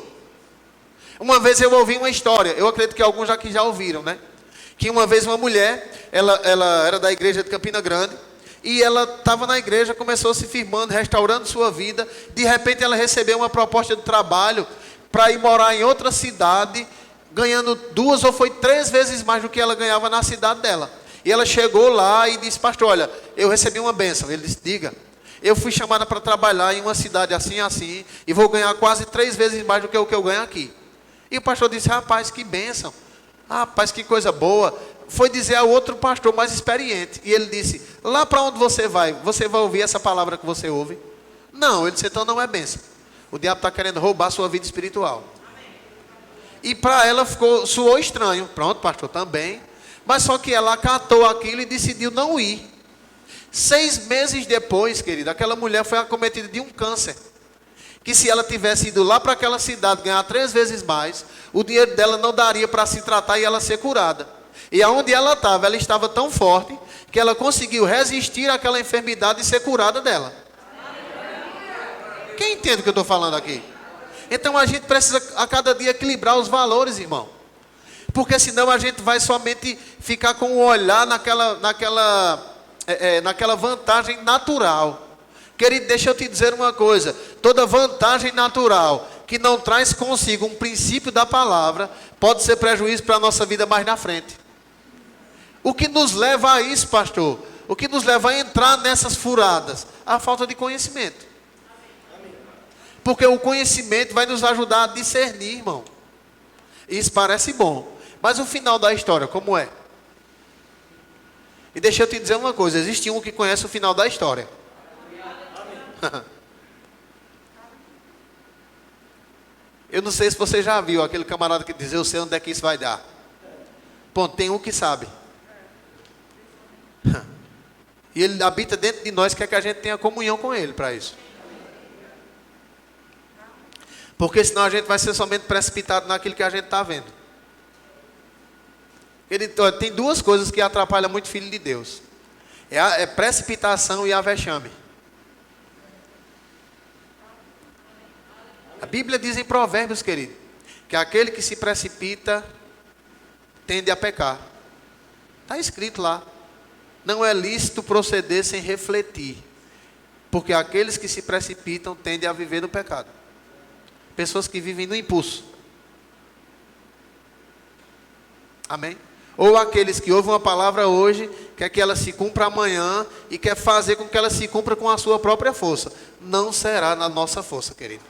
Uma vez eu ouvi uma história, eu acredito que alguns aqui já ouviram, né? Que uma vez uma mulher, ela era da igreja de Campina Grande, e ela estava na igreja, começou se firmando, restaurando sua vida. De repente ela recebeu uma proposta de trabalho para ir morar em outra cidade, ganhando 2 ou 3 vezes mais do que ela ganhava na cidade dela. E ela chegou lá e disse: pastor, olha, eu recebi uma bênção. Ele disse: diga. Eu fui chamada para trabalhar em uma cidade assim, assim, e vou ganhar quase 3 vezes mais do que o que eu ganho aqui. E o pastor disse: rapaz, que bênção. Rapaz, que coisa boa. Foi dizer ao outro pastor mais experiente. E ele disse: lá para onde você vai ouvir essa palavra que você ouve? Não, ele disse: então não é bênção. O diabo está querendo roubar a sua vida espiritual. E para ela soou estranho. Pronto, pastor, também. Mas só que ela acatou aquilo e decidiu não ir. 6 meses depois, querida, aquela mulher foi acometida de um câncer. Que se ela tivesse ido lá para aquela cidade ganhar 3 vezes mais, o dinheiro dela não daria para se tratar e ela ser curada. E aonde ela estava tão forte, que ela conseguiu resistir àquela enfermidade e ser curada dela. Quem entende o que eu estou falando aqui? Então a gente precisa a cada dia equilibrar os valores, irmão. Porque senão a gente vai somente ficar com o olhar naquela vantagem natural. Querido, deixa eu te dizer uma coisa. Toda vantagem natural que não traz consigo um princípio da palavra, pode ser prejuízo para a nossa vida mais na frente. O que nos leva a isso, pastor? O que nos leva a entrar nessas furadas? A falta de conhecimento. Porque o conhecimento vai nos ajudar a discernir, irmão. Isso parece bom. Mas o final da história, como é? E deixa eu te dizer uma coisa. Existe um que conhece o final da história. Eu não sei se você já viu aquele camarada que diz: eu sei onde é que isso vai dar. Ponto, tem um que sabe. E ele habita dentro de nós, quer que a gente tenha comunhão com ele para isso. Porque senão a gente vai ser somente precipitado naquilo que a gente está vendo. Tem 2 coisas que atrapalham muito o filho de Deus. É precipitação e a vexame. A Bíblia diz em Provérbios, querido, que aquele que se precipita tende a pecar. Está escrito lá: não é lícito proceder sem refletir. Porque aqueles que se precipitam tendem a viver no pecado. Pessoas que vivem no impulso. Amém? Ou aqueles que ouvem uma palavra hoje, quer que ela se cumpra amanhã e quer fazer com que ela se cumpra com a sua própria força. Não será na nossa força, querido.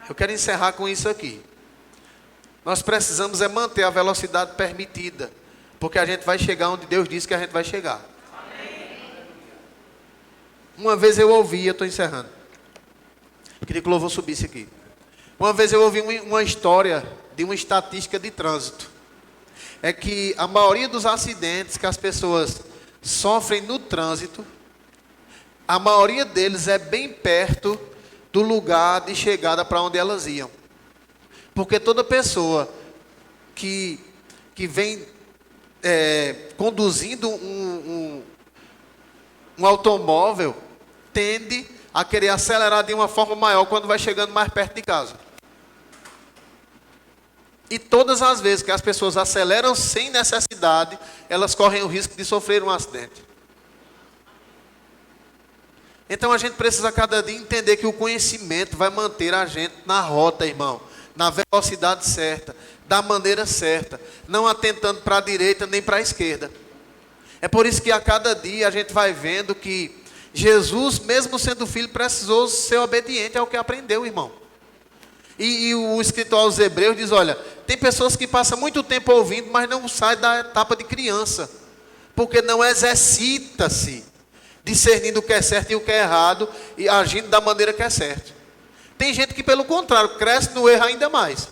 Eu quero encerrar com isso aqui. Nós precisamos é manter a velocidade permitida, porque a gente vai chegar onde Deus disse que a gente vai chegar. Uma vez eu ouvi, eu estou encerrando. Queria que o louvor subisse aqui. Uma vez eu ouvi uma história de uma estatística de trânsito. É que a maioria dos acidentes que as pessoas sofrem no trânsito, a maioria deles é bem perto do lugar de chegada para onde elas iam. Porque toda pessoa que vem conduzindo um automóvel tende a querer acelerar de uma forma maior quando vai chegando mais perto de casa. E todas as vezes que as pessoas aceleram sem necessidade, elas correm o risco de sofrer um acidente. Então a gente precisa cada dia entender que o conhecimento vai manter a gente na rota, irmão, na velocidade certa, da maneira certa, não atentando para a direita nem para a esquerda. É por isso que a cada dia a gente vai vendo que Jesus, mesmo sendo filho, precisou ser obediente ao que aprendeu, irmão. E o escritor aos Hebreus diz, olha, tem pessoas que passam muito tempo ouvindo, mas não saem da etapa de criança, porque não exercita-se discernindo o que é certo e o que é errado, e agindo da maneira que é certo. Tem gente que, pelo contrário, cresce no erro ainda mais,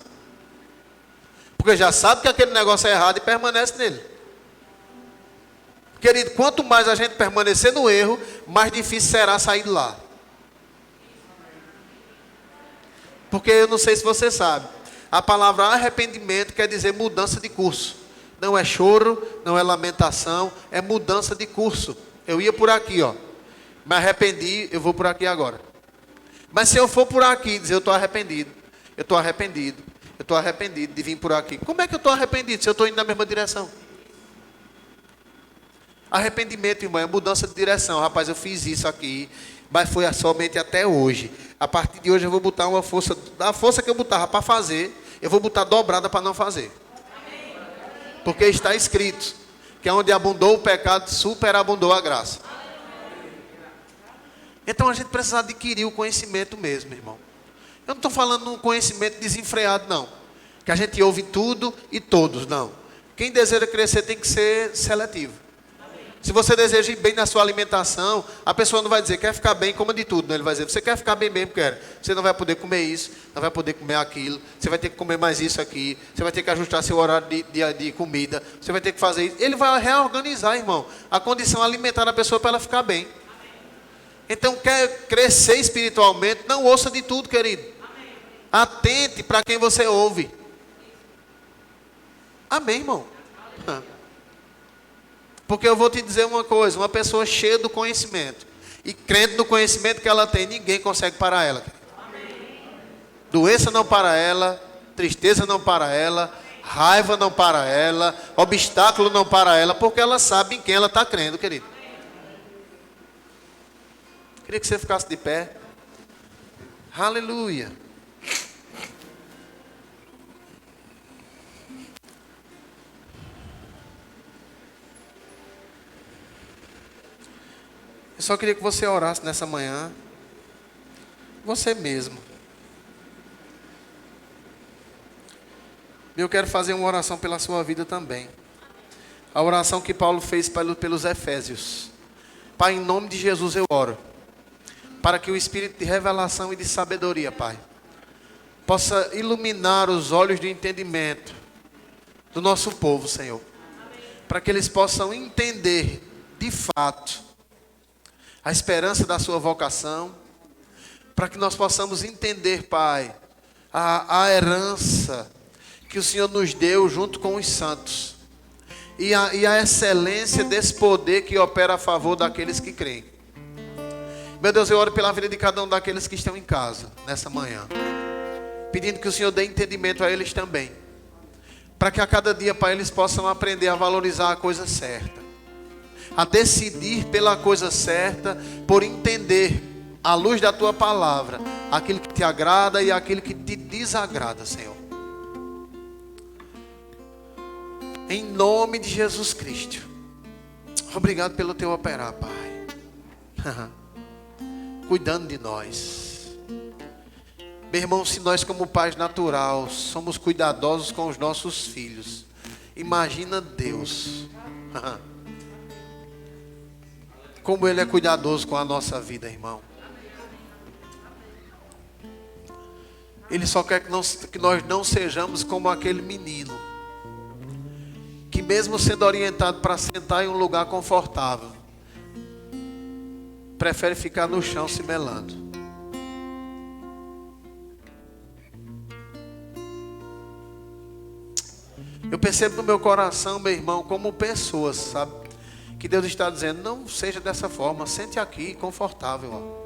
porque já sabe que aquele negócio é errado e permanece nele. Querido, quanto mais a gente permanecer no erro, mais difícil será sair de lá. Porque eu não sei se você sabe, a palavra arrependimento quer dizer mudança de curso. Não é choro, não é lamentação, é mudança de curso. Eu ia por aqui, ó, me arrependi, eu vou por aqui agora. Mas se eu for por aqui e dizer eu estou arrependido, eu estou arrependido, eu estou arrependido de vir por aqui. Como é que eu estou arrependido se eu estou indo na mesma direção? Arrependimento, irmão, é mudança de direção. Rapaz, eu fiz isso aqui, mas foi somente até hoje. A partir de hoje eu vou botar uma força, da força que eu botava para fazer, eu vou botar dobrada para não fazer. Porque está escrito que onde abundou o pecado, superabundou a graça. Então a gente precisa adquirir o conhecimento mesmo, irmão. Eu não estou falando de um conhecimento desenfreado, não. Que a gente ouve tudo e todos, não. Quem deseja crescer tem que ser seletivo. Se você deseja ir bem na sua alimentação, a pessoa não vai dizer, quer ficar bem, coma de tudo. Não, ele vai dizer, você quer ficar bem mesmo, quer. Você não vai poder comer isso, não vai poder comer aquilo. Você vai ter que comer mais isso aqui. Você vai ter que ajustar seu horário de comida. Você vai ter que fazer isso. Ele vai reorganizar, irmão, a condição alimentar da pessoa para ela ficar bem. Então, quer crescer espiritualmente, não ouça de tudo, querido. Atente para quem você ouve. Amém, irmão? Porque eu vou te dizer uma coisa, uma pessoa cheia do conhecimento e crente no conhecimento que ela tem, ninguém consegue parar ela. Doença não para ela, tristeza não para ela, raiva não para ela, obstáculo não para ela, porque ela sabe em quem ela está crendo, querido. Queria que você ficasse de pé. Aleluia. Eu só queria que você orasse nessa manhã. Você mesmo. Eu quero fazer uma oração pela sua vida também. A oração que Paulo fez pelos Efésios. Pai, em nome de Jesus eu oro. Para que o Espírito de revelação e de sabedoria, Pai, possa iluminar os olhos de entendimento do nosso povo, Senhor. Para que eles possam entender, de fato, a esperança da sua vocação, para que nós possamos entender, Pai, a herança que o Senhor nos deu junto com os santos, e a excelência desse poder que opera a favor daqueles que creem. Meu Deus, eu oro pela vida de cada um daqueles que estão em casa, nessa manhã, pedindo que o Senhor dê entendimento a eles também, para que a cada dia, Pai, eles possam aprender a valorizar a coisa certa, a decidir pela coisa certa, por entender, à luz da tua palavra, aquilo que te agrada e aquilo que te desagrada, Senhor. Em nome de Jesus Cristo. Obrigado pelo teu operar, Pai. Cuidando de nós. Meu irmão, se nós como pais natural somos cuidadosos com os nossos filhos, imagina Deus. Como Ele é cuidadoso com a nossa vida, irmão. Ele só quer que nós não sejamos como aquele menino, que mesmo sendo orientado para sentar em um lugar confortável, prefere ficar no chão se melando. Eu percebo no meu coração, meu irmão, como pessoas, sabe, que Deus está dizendo, não seja dessa forma, sente aqui, confortável, ó.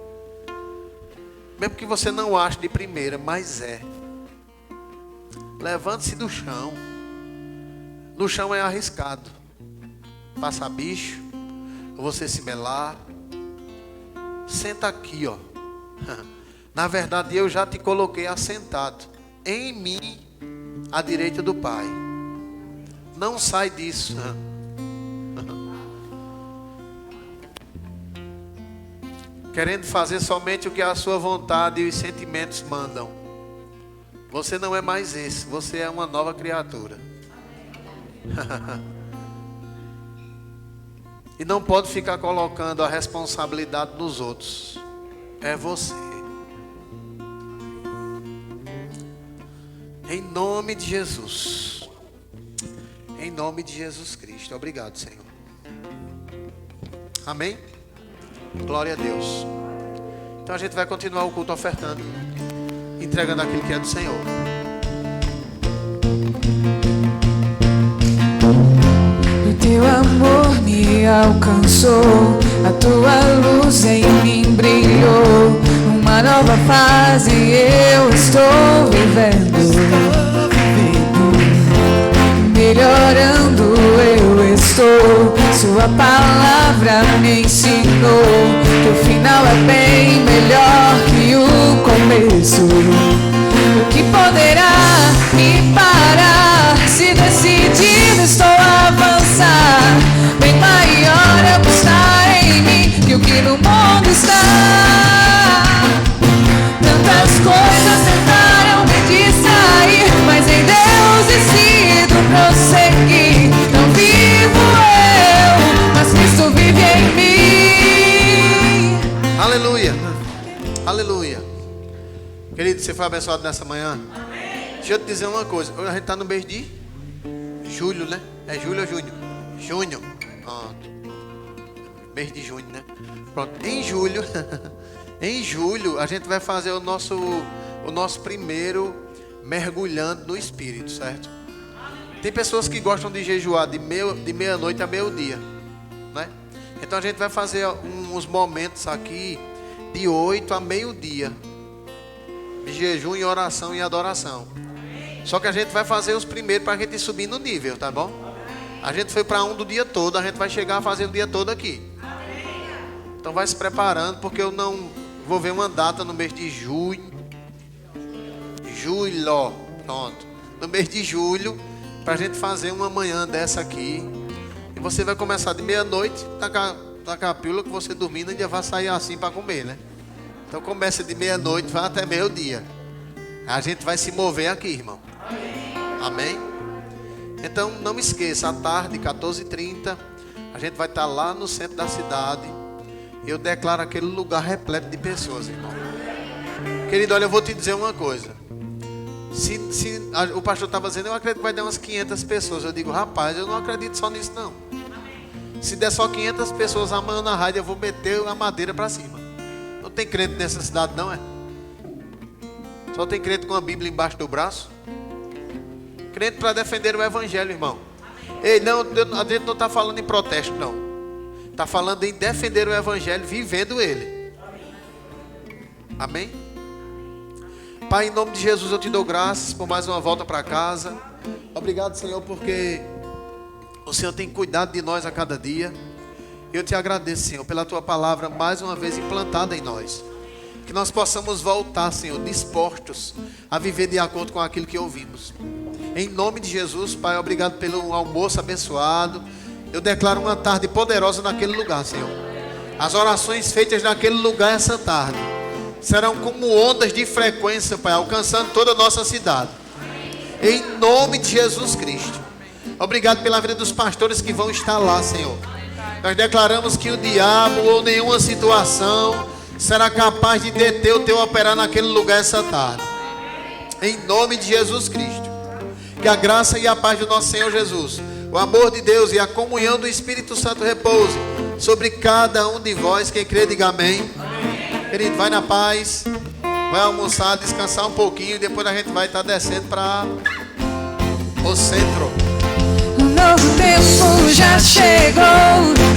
Mesmo que você não ache de primeira, mas é. Levante-se do chão. No chão é arriscado. Passar bicho, ou você se melar. Senta aqui, ó. Na verdade, eu já te coloquei assentado em mim, à direita do Pai. Não sai disso. Querendo fazer somente o que a sua vontade e os sentimentos mandam. Você não é mais esse, você é uma nova criatura. E não pode ficar colocando a responsabilidade nos outros. É você. Em nome de Jesus. Em nome de Jesus Cristo. Obrigado, Senhor. Amém? Glória a Deus. Então a gente vai continuar o culto ofertando, entregando aquilo que é do Senhor. O teu amor me alcançou, a tua luz em mim brilhou. Uma nova fase eu estou vivendo. Melhorando eu estou. Sua palavra me ensinou que o final é bem melhor que o começo. O que poderá me parar? Se decidido estou a avançar, bem maior é o que está em mim que o que no mundo está. Tantas coisas tentaram me distrair, mas em Deus decido prosseguir. Não vivo eu, mas Cristo vive em mim. Aleluia. Aleluia. Querido, você foi abençoado nessa manhã? Amém. Deixa eu te dizer uma coisa. Hoje a gente está no mês de julho, né? É julho ou junho? Junho. Pronto. Mês de junho, né? Pronto. Em julho, em julho, a gente vai fazer o nosso primeiro mergulhando no Espírito, certo? Tem pessoas que gostam de jejuar de meia-noite a meio-dia, né? Então a gente vai fazer uns momentos aqui de 8 a meio-dia, de jejum e oração e adoração. Só que a gente vai fazer os primeiros para a gente subir no nível, tá bom? A gente foi para um do dia todo, a gente vai chegar a fazer o dia todo aqui. Então vai se preparando, porque eu não vou ver uma data no mês de julho, pronto, no mês de julho, para a gente fazer uma manhã dessa aqui. E você vai começar de meia-noite, tacar a pílula que você dormindo, ainda vai sair assim para comer, né? Então começa de meia-noite, vai até meio-dia. A gente vai se mover aqui, irmão. Amém? Então não esqueça, à tarde, 14h30, a gente vai estar lá no centro da cidade. Eu declaro aquele lugar repleto de pessoas, irmão. Querido, olha, eu vou te dizer uma coisa. O pastor estava dizendo, eu acredito que vai dar umas 500 pessoas. Eu digo, rapaz, eu não acredito só nisso não. Se der só 500 pessoas amanhã na rádio, eu vou meter a madeira para cima. Não tem crente nessa cidade não, é? Só tem crente com a Bíblia embaixo do braço. Crente para defender o Evangelho, irmão. Ei, não, a gente não está falando em protesto, não. Está falando em defender o Evangelho, vivendo ele. Amém? Pai, em nome de Jesus, eu te dou graças por mais uma volta para casa. Obrigado, Senhor, porque o Senhor tem cuidado de nós a cada dia. Eu te agradeço, Senhor, pela tua palavra mais uma vez implantada em nós. Que nós possamos voltar, Senhor, dispostos a viver de acordo com aquilo que ouvimos. Em nome de Jesus, Pai, obrigado pelo almoço abençoado. Eu declaro uma tarde poderosa naquele lugar, Senhor. As orações feitas naquele lugar essa tarde serão como ondas de frequência, Pai, alcançando toda a nossa cidade. Em nome de Jesus Cristo. Obrigado pela vida dos pastores que vão estar lá, Senhor. Nós declaramos que o diabo ou nenhuma situação será capaz de deter o teu operar naquele lugar essa tarde. Em nome de Jesus Cristo. Que a graça e a paz do nosso Senhor Jesus, o amor de Deus e a comunhão do Espírito Santo repouse sobre cada um de vós. Quem crê, diga amém. Querido, vai na paz. Vai almoçar, descansar um pouquinho. E depois a gente vai estar descendo para o centro. O novo tempo já chegou.